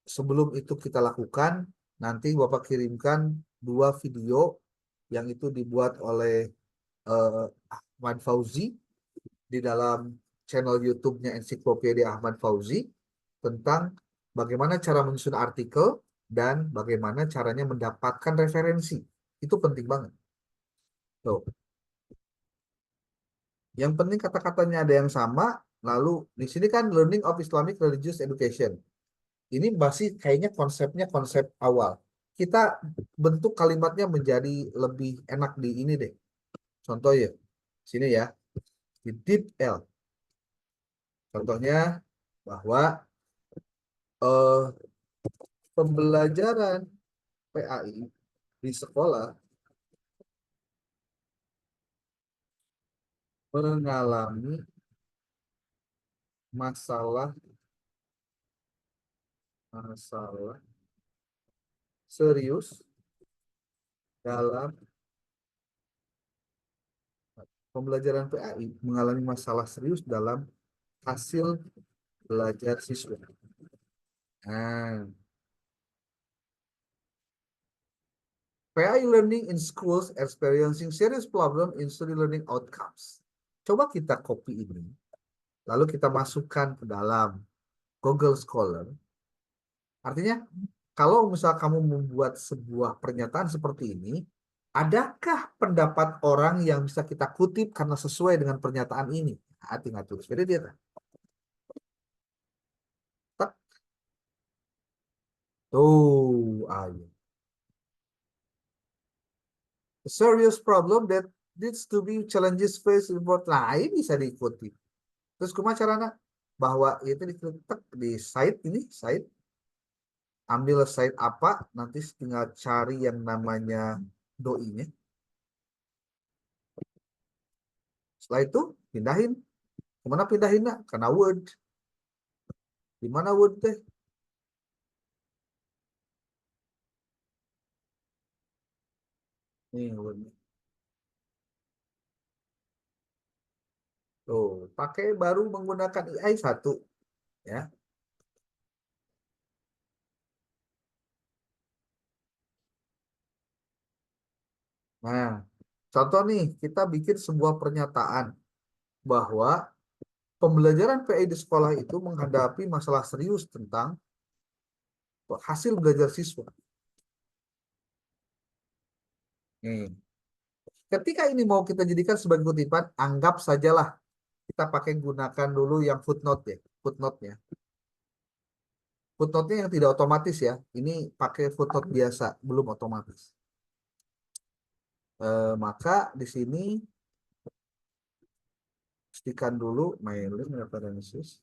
sebelum itu kita lakukan, nanti Bapak kirimkan 2 video yang itu dibuat oleh Ahmad Fauzi di dalam channel YouTube-nya Ensiklopedia Ahmad Fauzi tentang bagaimana cara menyusun artikel dan bagaimana caranya mendapatkan referensi. Itu penting banget. Tuh. Yang penting kata-katanya ada yang sama. Lalu di sini kan Learning of Islamic Religious Education. Ini masih kayaknya konsepnya konsep awal. Kita bentuk kalimatnya menjadi lebih enak di ini deh. Contoh ya. Sini ya. Di deep L. Contohnya bahwa pembelajaran PAI di sekolah mengalami masalah serius dalam pembelajaran PAI mengalami masalah serius dalam hasil belajar siswa. Nah, PAI learning in schools experiencing serious problem in study learning outcomes. Coba kita copy ini, lalu kita masukkan ke dalam Google Scholar. Artinya, kalau misal kamu membuat sebuah pernyataan seperti ini, adakah pendapat orang yang bisa kita kutip karena sesuai dengan pernyataan ini? Tinggal tulis. Jadi dia. Tak. Tuh, ayo. A serious problem that needs to be challenges faced in both. Nah, ini bisa diikuti. Terus kumaha carana? Bahwa itu diketek di site ini, site. Ambil site apa, nanti tinggal cari yang namanya doi-nya. Setelah itu, pindahin. Kemana pindahinnya? Karena Word. Di mana Word teh? Nih Word. Tuh, pakai baru menggunakan AI 1. Ya. Nah, contoh nih, kita bikin sebuah pernyataan bahwa pembelajaran PI di sekolah itu menghadapi masalah serius tentang hasil belajar siswa. Nih. Ketika ini mau kita jadikan sebagai kutipan, anggap sajalah kita pakai gunakan dulu yang footnote ya, footnote-nya. Footnote-nya yang tidak otomatis ya. Ini pakai footnote biasa, belum otomatis. Maka di sini pastikan dulu mailing references.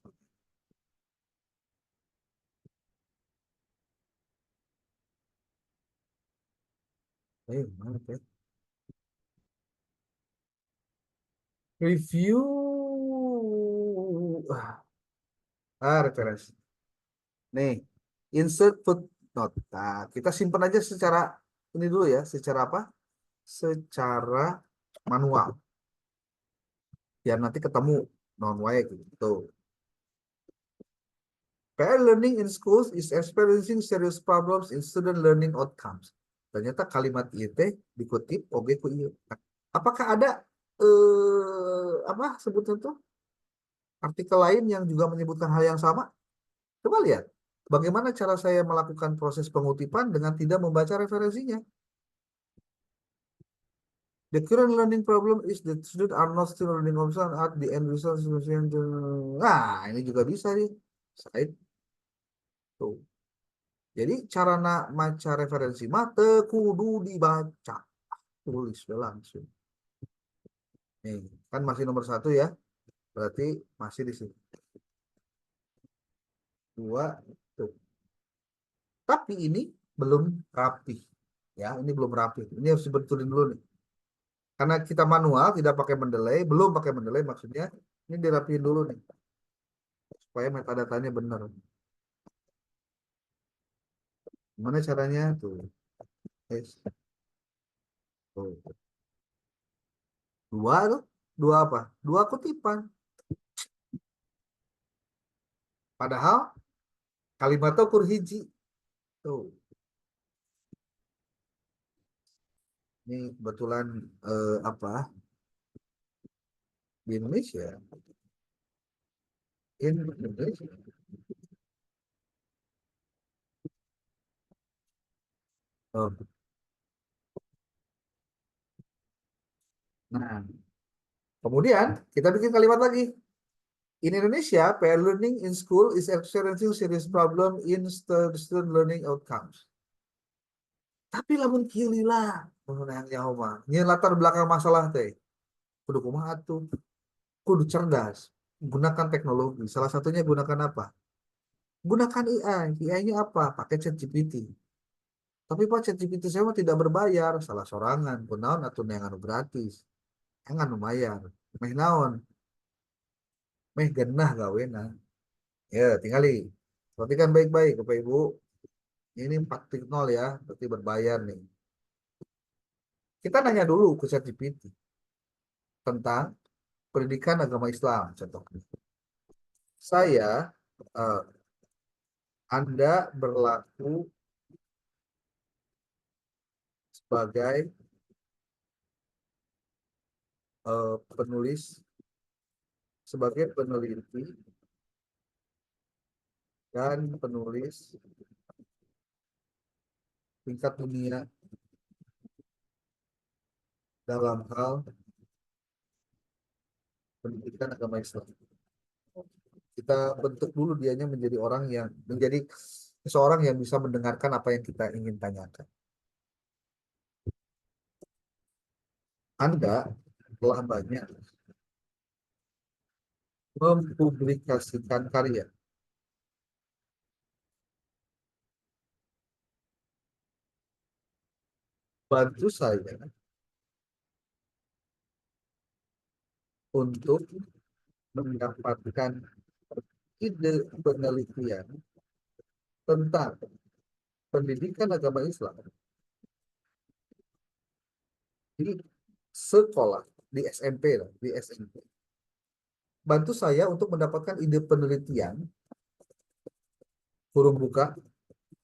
Mana ya? Review referensi. Nih, insert note. Nah, kita simpan aja secara ini dulu ya, secara apa? Secara manual. Biar nanti ketemu non-way gitu. Pair learning in schools is experiencing serious problems in student learning outcomes. Ternyata kalimat itu dikutip oke ku ieu. Nah, apakah ada apa sebutnya tuh artikel lain yang juga menyebutkan hal yang sama? Coba lihat. Bagaimana cara saya melakukan proses pengutipan dengan tidak membaca referensinya? The current learning problem is that students are not still learning also at the end result. Nah, ini juga bisa nih. Side. Tuh. Jadi cara nak maca referensi mah teu kudu dibaca. Tulis we langsung. Nih, kan masih nomor 1 ya. Berarti masih di sini. 2 tuh. Tapi ini belum rapi. Ya, ini belum rapi. Ini harus dibetulin dulu nih. Karena kita manual, tidak pakai mendelay, belum pakai mendelay maksudnya. Ini dirapiin dulu nih. Supaya metadatanya benar. Gimana caranya? Tuh. Yes. Tuh. 2 tuh. 2 apa? 2 kutipan. Padahal kalimatnya ukur hiji. Tuh. Ini kebetulan apa? Di Indonesia. Indonesia. Oh. Nah, kemudian kita bikin kalimat lagi. In Indonesia, pair learning in school is experiencing serious problem in student learning outcomes. Tapi lamun kieu lah, yang nyaho mah. Nyeun latar belakang masalah teh. Kudu kumaha atuh? Kudu cerdas. Gunakan teknologi. Salah satunya gunakan apa? Gunakan AI. AI-nya apa? Pakai ChatGPT. Tapi Pak ChatGPT saya mah tidak berbayar. Salah sorangan. Kunaon atuh yang anu gratis. Yang anu bayar. Meh naon? Meh genah gawena. Ya, tinggali. Perhatikan baik-baik Bapak Ibu. Ini 4.0 ya, berarti berbayar nih. Kita nanya dulu ke ChatGPT tentang pendidikan agama Islam, contohnya. Anda berlaku sebagai penulis, sebagai peneliti dan penulis tingkat dunia dalam hal pendidikan agama Islam. Kita bentuk dulu dianya menjadi seseorang yang bisa mendengarkan apa yang kita ingin tanyakan. Anda telah banyak mempublikasikan karya. Bantu saya untuk mendapatkan ide penelitian tentang pendidikan agama Islam di sekolah, di SMP lah, di SMP. Bantu saya untuk mendapatkan ide penelitian, kurung buka,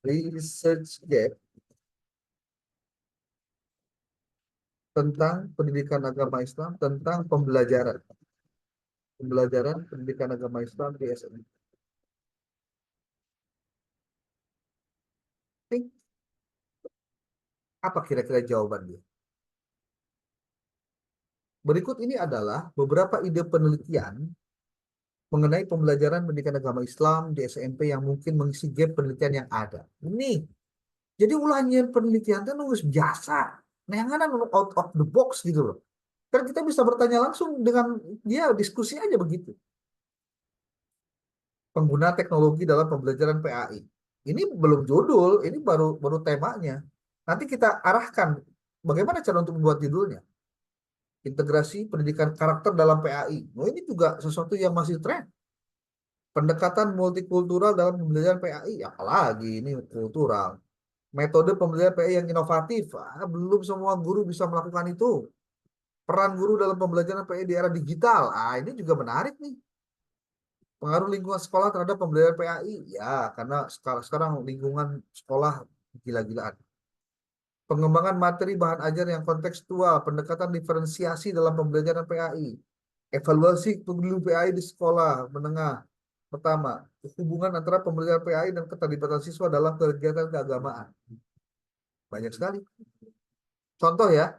research gap, tentang pendidikan agama Islam, tentang pembelajaran pendidikan agama Islam di SMP. Apa kira-kira jawaban dia? Berikut ini adalah beberapa ide penelitian mengenai pembelajaran pendidikan agama Islam di SMP yang mungkin mengisi gap penelitian yang ada. Ini, jadi ulangnya penelitian itu nulis biasa, neangan out of the box gitu loh. Kan kita bisa bertanya langsung dengan dia, diskusi aja begitu. Pengguna teknologi dalam pembelajaran PAI. Ini belum judul, ini baru temanya. Nanti kita arahkan bagaimana cara untuk membuat judulnya. Integrasi pendidikan karakter dalam PAI. Nah, ini juga sesuatu yang masih tren. Pendekatan multikultural dalam pembelajaran PAI, apalagi ini kultural. Metode pembelajaran PAI yang inovatif. Belum semua guru bisa melakukan itu. Peran guru dalam pembelajaran PAI di era digital. Ini juga menarik nih. Pengaruh lingkungan sekolah terhadap pembelajaran PAI. Ya, karena sekarang lingkungan sekolah gila-gilaan. Pengembangan materi bahan ajar yang kontekstual, pendekatan diferensiasi dalam pembelajaran PAI, evaluasi pemilu PAI di sekolah menengah. Pertama, hubungan antara pembelajaran PAI dan keterlibatan siswa dalam kegiatan keagamaan. Banyak sekali. Contoh ya,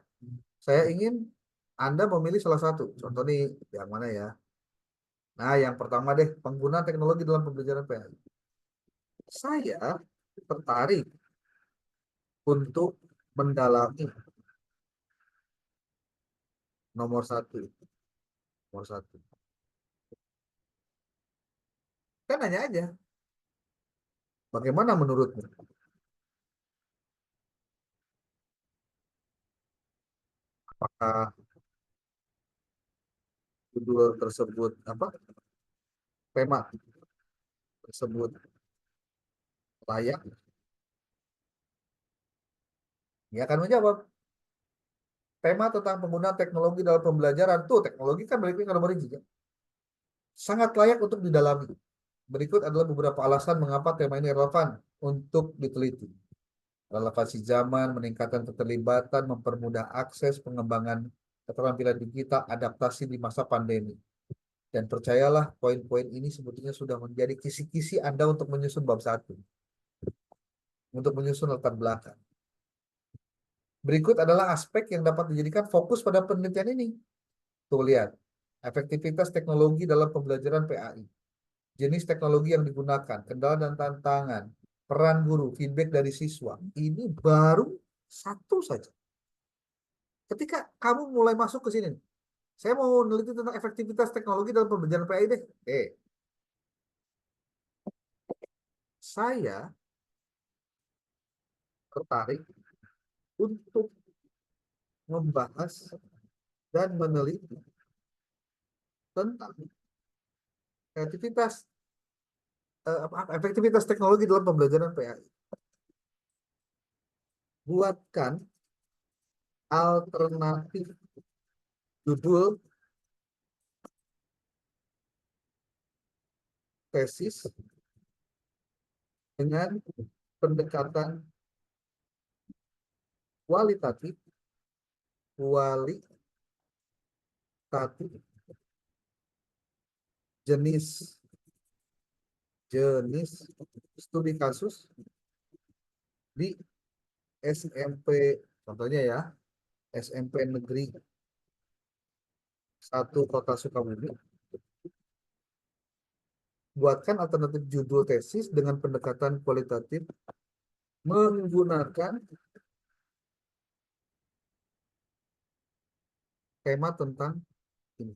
saya ingin Anda memilih salah satu. Contoh nih, yang mana ya? Nah, yang pertama deh, penggunaan teknologi dalam pembelajaran PAI. Saya tertarik untuk mendalami nomor satu. Nomor satu. Kan nanya aja, bagaimana menurutmu? Apakah judul tersebut tema tersebut layak? Dia akan menjawab tema tentang penggunaan teknologi dalam pembelajaran. Tuh, teknologi kan berikutnya nomor tiga. Sangat layak untuk didalami. Berikut adalah beberapa alasan mengapa tema ini relevan untuk diteliti. Relevansi zaman, meningkatkan keterlibatan, mempermudah akses, pengembangan keterampilan digital, adaptasi di masa pandemi. Dan percayalah, poin-poin ini sebetulnya sudah menjadi kisi-kisi Anda untuk menyusun bab 1. Untuk menyusun latar belakang. Berikut adalah aspek yang dapat dijadikan fokus pada penelitian ini. Tuh, lihat. Efektivitas teknologi dalam pembelajaran PAI. Jenis teknologi yang digunakan, kendala dan tantangan, peran guru, feedback dari siswa. Ini baru satu saja. Ketika kamu mulai masuk ke sini, saya mau meneliti tentang efektivitas teknologi dalam pembelajaran PAI deh. Saya tertarik untuk membahas dan meneliti tentang efektivitas teknologi dalam pembelajaran PAI. Buatkan alternatif judul tesis dengan pendekatan kualitatif, jenis studi kasus di SMP, contohnya ya, SMP Negeri 1 Kota Sukabumi. Buatkan alternatif judul tesis dengan pendekatan kualitatif menggunakan tema tentang ini.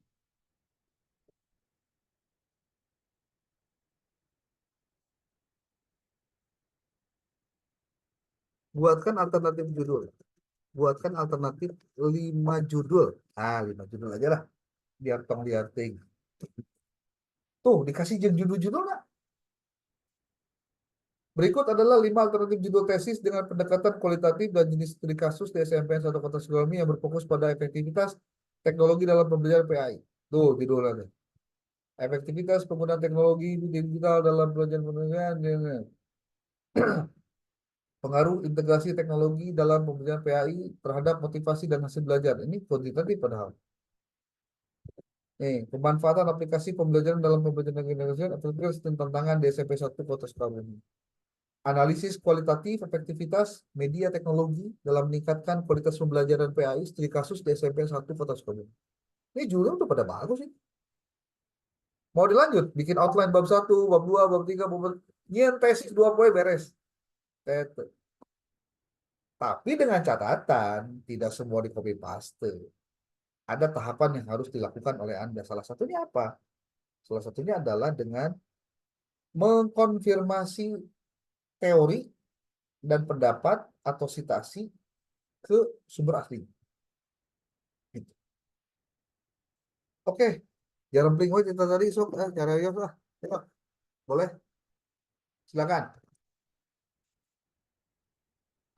Buatkan alternatif judul. Buatkan alternatif 5 judul. 5 judul aja lah. Biar tong lihat ting. Tuh, dikasih judul-judul nggak? Berikut adalah 5 alternatif judul tesis dengan pendekatan kualitatif dan jenis studi kasus di SMPN 1 Kota Sukabumi yang berfokus pada efektivitas teknologi dalam pembelajaran PAI. Tuh, judulnya. Efektivitas penggunaan teknologi digital dalam pembelajaran pembelajaran. Pengaruh integrasi teknologi dalam pembelajaran PAI terhadap motivasi dan hasil belajar. Ini kuantitatif padahal. Pemanfaatan aplikasi pembelajaran dalam pembelajaran generasi aplikasi dan tantangan di SMP 1 Kota Sukabumi. Analisis kualitatif efektivitas media teknologi dalam meningkatkan kualitas pembelajaran PAI studi kasus di SMP 1 Kota Sukabumi. Ini judul tuh pada bagus sih. Mau dilanjut, bikin outline bab 1, bab 2, bab 3, bab 4. Nyian tesis 2 poin beres. Tapi dengan catatan, tidak semua di copy paste. Ada tahapan yang harus dilakukan oleh Anda. Salah satunya apa? Salah satunya adalah dengan mengkonfirmasi teori dan pendapat atau sitasi ke sumber asli. Gitu. Oke, jalan pling kita tadi sok cara ya lah. Boleh? Silakan.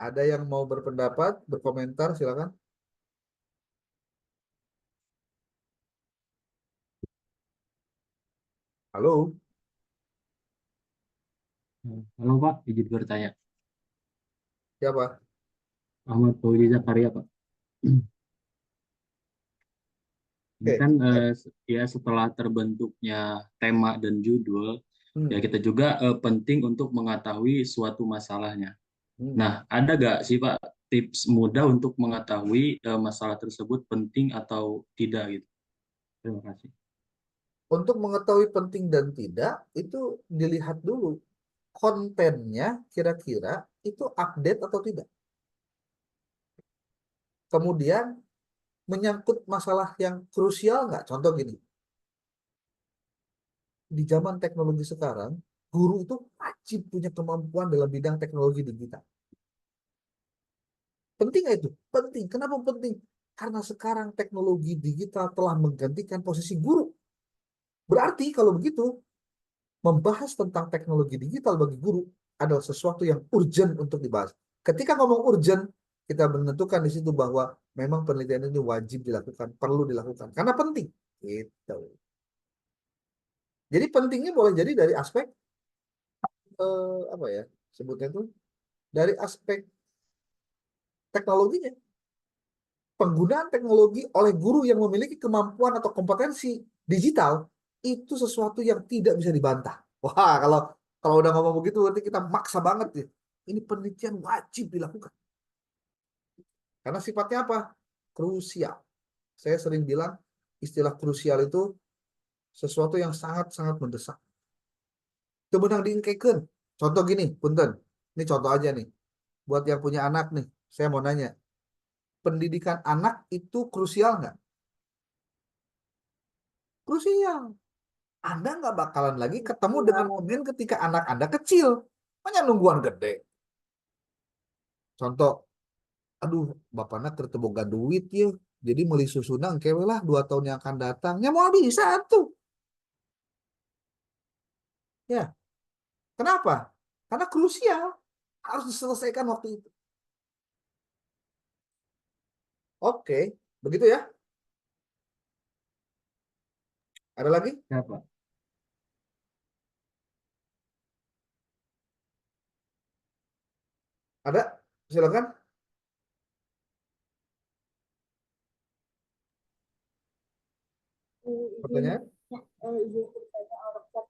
Ada yang mau berpendapat, berkomentar, silakan. Halo, Halo Pak, izin bertanya. siapa? Ahmad Fauzi Zakaria Pak. Ini Oke. kan ya setelah terbentuknya tema dan judul, ya Hmm. kita juga penting untuk mengetahui suatu masalahnya. Hmm. Nah, ada gak sih Pak tips mudah untuk mengetahui masalah tersebut penting atau tidak gitu? Terima kasih. Untuk mengetahui penting dan tidak, itu dilihat dulu kontennya kira-kira itu update atau tidak. Kemudian menyangkut masalah yang krusial nggak? Contoh gini, di zaman teknologi sekarang, guru itu wajib punya kemampuan dalam bidang teknologi digital. Penting nggak itu? Penting. Kenapa penting? Karena sekarang teknologi digital telah menggantikan posisi guru. Berarti kalau begitu, membahas tentang teknologi digital bagi guru adalah sesuatu yang urgent untuk dibahas. Ketika ngomong urgent, kita menentukan di situ bahwa memang penelitian ini wajib dilakukan, perlu dilakukan, karena penting. Gitu. Jadi pentingnya boleh jadi dari aspek apa ya sebutnya itu, dari aspek teknologinya. Penggunaan teknologi oleh guru yang memiliki kemampuan atau kompetensi digital itu sesuatu yang tidak bisa dibantah. Wah, kalau udah ngomong begitu berarti kita maksa banget ya. Ini penelitian wajib dilakukan. Karena sifatnya apa? Krusial. Saya sering bilang istilah krusial itu sesuatu yang sangat-sangat mendesak. Kemudian diingkekeun. Contoh gini, punten. Ini contoh aja nih. Buat yang punya anak nih, saya mau nanya. Pendidikan anak itu krusial nggak? Krusial. Anda nggak bakalan lagi ketemu dengan momen ketika anak Anda kecil. Hanya nungguan gede. Contoh, aduh, bapaknya kerja boga duit ya. Jadi beli susunan kewe lah 2 tahun yang akan datang. Ya mau bisa tuh. Ya, kenapa? Karena krusial. Harus diselesaikan waktu itu. Oke, begitu ya. Ada lagi? Ya Pak. Ada? Silakan. Izin, Pertanyaan? izin bertanya orang tua.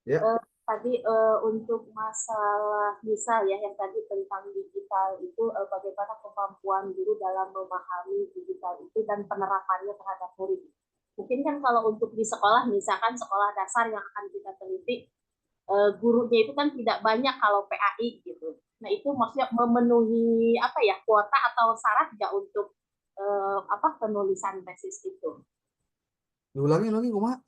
Ya. Tadi untuk masalah misal ya yang tadi tentang digital itu bagaimana kemampuan guru dalam memahami digital itu dan penerapannya terhadap murid. Mungkin kan kalau untuk di sekolah, misalkan sekolah dasar yang akan kita teliti, gurunya itu kan tidak banyak kalau PAI gitu. Nah itu maksudnya memenuhi apa ya kuota atau syarat nggak untuk apa penulisan tesis itu? Diulangi lagi, kumaha?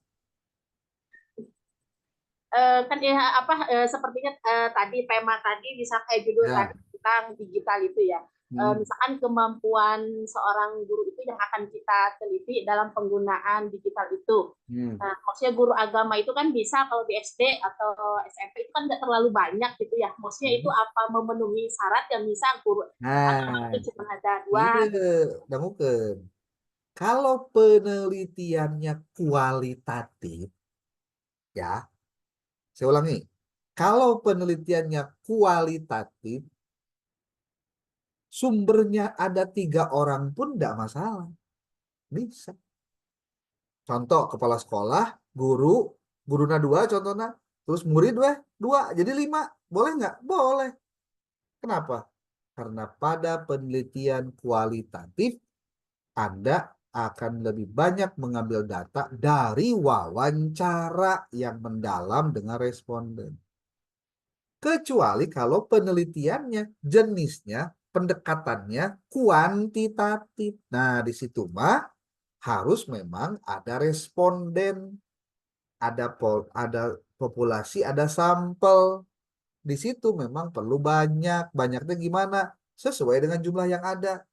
Kan ya apa sepertinya tadi tema tadi bisa kayak judul Ya. tadi tentang digital itu ya. Misalkan kemampuan seorang guru itu yang akan kita teliti dalam penggunaan digital itu. Nah, maksudnya guru agama itu kan bisa kalau di SD atau SMP itu kan nggak terlalu banyak gitu ya. Maksudnya itu apa memenuhi syarat yang bisa guru agama Nah, itu cuma ada 2. iya, dangukeun. Kalau penelitiannya kualitatif, ya, saya ulangi. Kalau penelitiannya kualitatif, sumbernya ada 3 orang pun tidak masalah. Bisa. Contoh, kepala sekolah, guruna 2 contohnya, terus murid 2, jadi 5. Boleh nggak? Boleh. Kenapa? Karena pada penelitian kualitatif, Anda akan lebih banyak mengambil data dari wawancara yang mendalam dengan responden. Kecuali kalau penelitiannya, jenisnya, pendekatannya kuantitatif. Nah, di situ mah harus memang ada responden, ada populasi, ada sampel. Di situ memang perlu banyak. Banyaknya gimana? Sesuai dengan jumlah yang ada.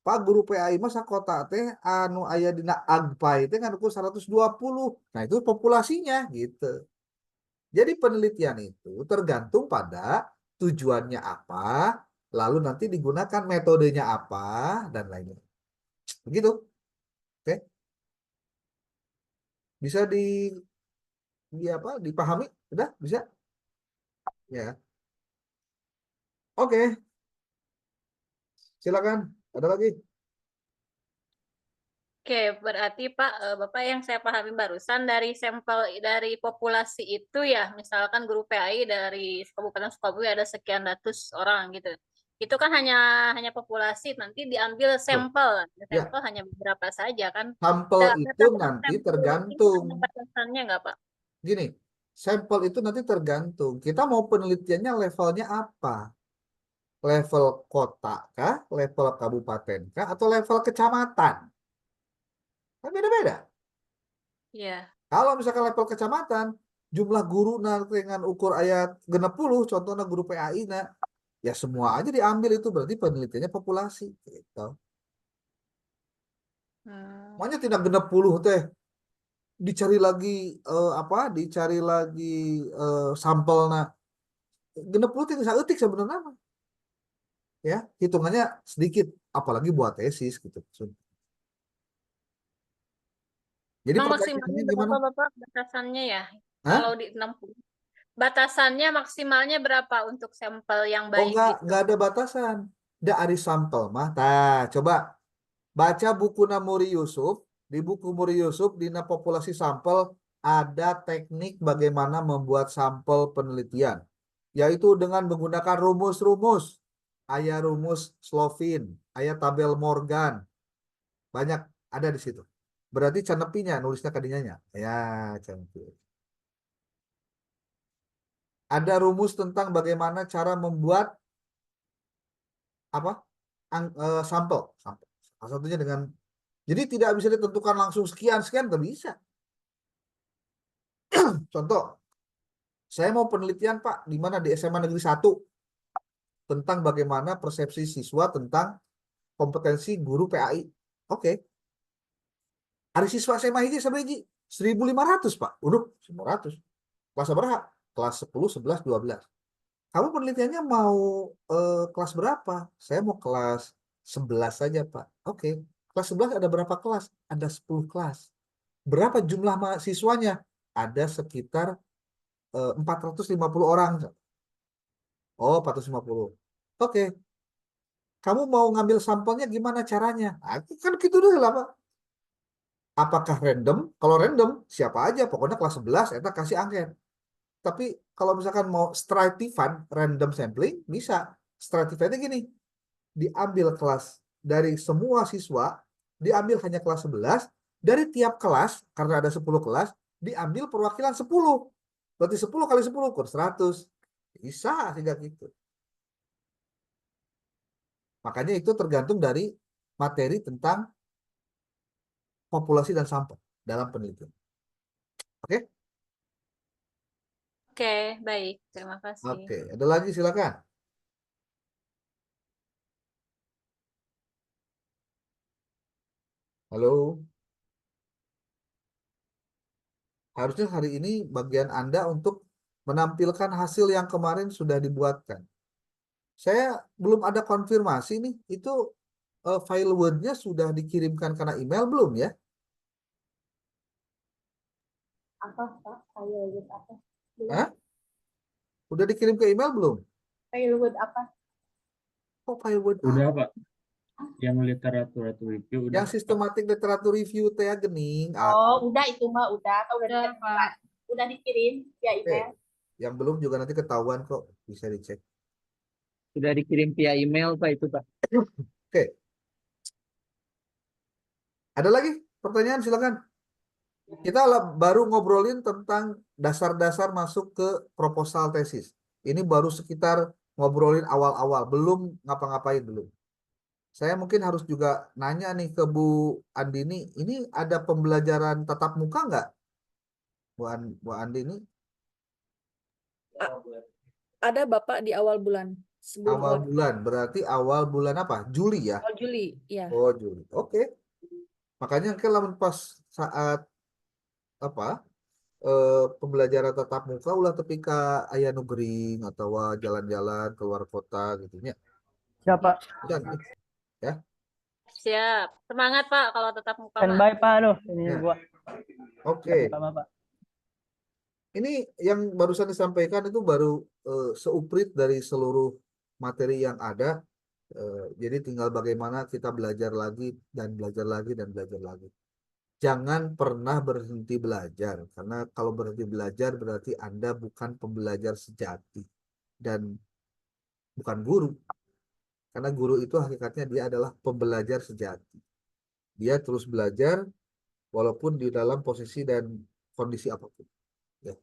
Pak guru PAI masa kota teh anu aya dina agpai teh kan 120. Nah, itu populasinya gitu. Jadi penelitian itu tergantung pada tujuannya apa, lalu nanti digunakan metodenya apa dan lainnya. Begitu. Oke. Bisa dipahami? Udah bisa? Ya. Oke, silakan. Ada lagi? Oke, berarti Pak, Bapak yang saya pahami barusan dari sampel dari populasi itu ya, misalkan guru PAI dari Kabupaten Sukabumi ada sekian ratus orang gitu. Itu kan hanya populasi, nanti diambil sampel. Ya, Sampel hanya beberapa saja kan. sampel itu nanti Sampel ini tergantung. ada batasannya nggak Pak? Gini, sampel itu nanti tergantung. Kita mau penelitiannya levelnya apa? Level kota kah? Level kabupaten kah? Atau level kecamatan? Kan beda-beda. Iya. Kalau misalkan level kecamatan, jumlah guru dengan ukur ayat 60, contohnya guru PAI, ya semua aja diambil itu berarti penelitiannya populasi. Gitu. Makanya tidak 60 teh dicari lagi dicari lagi sampelnya 60 tidak bisa etik sebenarnya mah. Ya hitungannya sedikit apalagi buat tesis gitu. Jadi Emang pertanyaannya maksimalnya gimana? berapa Bapak batasannya ya? Hah? Kalau di 60. Batasannya maksimalnya berapa untuk sampel yang Oh baik gitu? nggak ada batasan. Nggak ada sampel mah. Nah coba baca buku Muri Yusuf. Di buku Muri Yusuf di populasi sampel ada teknik bagaimana membuat sampel penelitian, yaitu dengan menggunakan rumus-rumus. Ayat rumus Slovin, ayat tabel Morgan, banyak ada di situ. Berarti canepinya nulisnya kadinya ya canepi. Ada rumus tentang bagaimana cara membuat apa sampel. Salah satunya dengan jadi tidak bisa ditentukan langsung sekian tidak bisa. Contoh, saya mau penelitian Pak di mana di SMA Negeri 1 tentang bagaimana persepsi siswa tentang kompetensi guru PAI. Oke. Ada siswa SMA ini sebenarnya 1.500 Pak. Udah 1.500. Kelas berapa? Kelas 10, 11, 12. Kamu penelitiannya mau kelas berapa? Saya mau kelas 11 saja Pak. Oke. Kelas 11 ada berapa kelas? Ada 10 kelas. Berapa jumlah mahasiswanya? Ada sekitar 450 orang. Oh, 450. Oke. Kamu mau ngambil sampelnya gimana caranya? Nah, kan gitu dulu lah, Pak. Apakah random? Kalau random, siapa aja. Pokoknya kelas 11, kita kasih angket. Tapi kalau misalkan mau stratified random sampling, bisa. Stratifiednya gini. Diambil kelas dari semua siswa, diambil hanya kelas 11, dari tiap kelas, karena ada 10 kelas, diambil perwakilan 10. Berarti 10 kali 10, kur 100. Bisa sehingga gitu. Makanya itu tergantung dari materi tentang populasi dan sampel dalam penelitian. Oke? Oke, baik. Terima kasih. Oke, ada lagi silakan. Halo. Harusnya hari ini bagian Anda untuk menampilkan hasil yang kemarin sudah dibuatkan. Saya belum ada konfirmasi nih, itu file Word-nya sudah dikirimkan karena email belum ya? Apa Pak? Filewood apa? Hah? Udah dikirim ke email belum? Filewood apa? Kok file Word? Udah Pak, yang literatur review udah Yang Pak. systematic literature review teh ya, gening. Oh, udah itu mah udah. Udah, Pak. Udah dikirim via Oke. email. Yang belum juga nanti ketahuan kok, bisa dicek. Sudah dikirim via email Pak itu Pak. Oke. Ada lagi pertanyaan silakan. Kita baru ngobrolin tentang dasar-dasar masuk ke proposal tesis. Ini baru sekitar ngobrolin awal-awal, belum ngapa-ngapain belum. Saya mungkin harus juga nanya nih ke Bu Andini, ini ada pembelajaran tatap muka nggak? Bu Andini? Ada Bapak di awal bulan sebelum Awal bulan, berarti awal bulan apa? Juli ya? awal Juli, ya. Oh Juli, oke. Makanya kalau pas saat apa pembelajaran tatap muka ulah tepi ka aya nu gering atau jalan-jalan keluar kota gitu nya. Siapa? Cantik. Siap. Semangat Pak kalau tetap muka Pak. Standby Pak, aduh ini Ya. gua Oke. buka Bapak. Ini yang barusan disampaikan itu baru seuprit dari seluruh materi yang ada. Jadi tinggal bagaimana kita belajar lagi dan belajar lagi dan belajar lagi. Jangan pernah berhenti belajar, karena kalau berhenti belajar berarti Anda bukan pembelajar sejati dan bukan guru. Karena guru itu hakikatnya dia adalah pembelajar sejati. Dia terus belajar walaupun di dalam posisi dan kondisi apapun. Ya.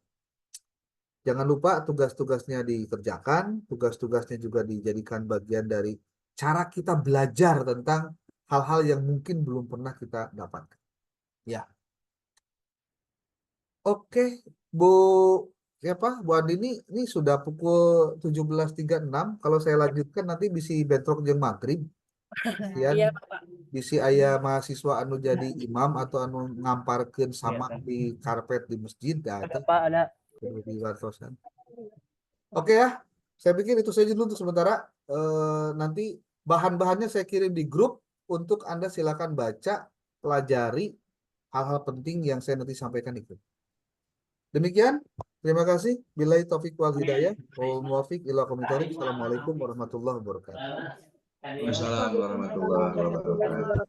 Jangan lupa tugas-tugasnya dikerjakan, tugas-tugasnya juga dijadikan bagian dari cara kita belajar tentang hal-hal yang mungkin belum pernah kita dapatkan. Ya. Oke, Bu siapa? Bu Andi ini sudah pukul 17.36. Kalau saya lanjutkan nanti bisa bentrok jeung maghrib. Kemudian Iya, Bapak. bisi aya mahasiswa anu jadi imam atau anu ngamparkeun sama di karpet di masjid dah Ada eta Pak, ada. kudu diwartosan. Oke ya, saya pikir itu saja dulu untuk sementara. Nanti bahan-bahannya saya kirim di grup untuk Anda silakan baca, pelajari hal-hal penting yang saya nanti sampaikan itu. Demikian, terima kasih. Billahi taufiq wal hidayah. Wal muwafiq ila aqwamit thoriq. Assalamualaikum warahmatullahi wabarakatuh. Waalaikumsalam warahmatullahi wabarakatuh.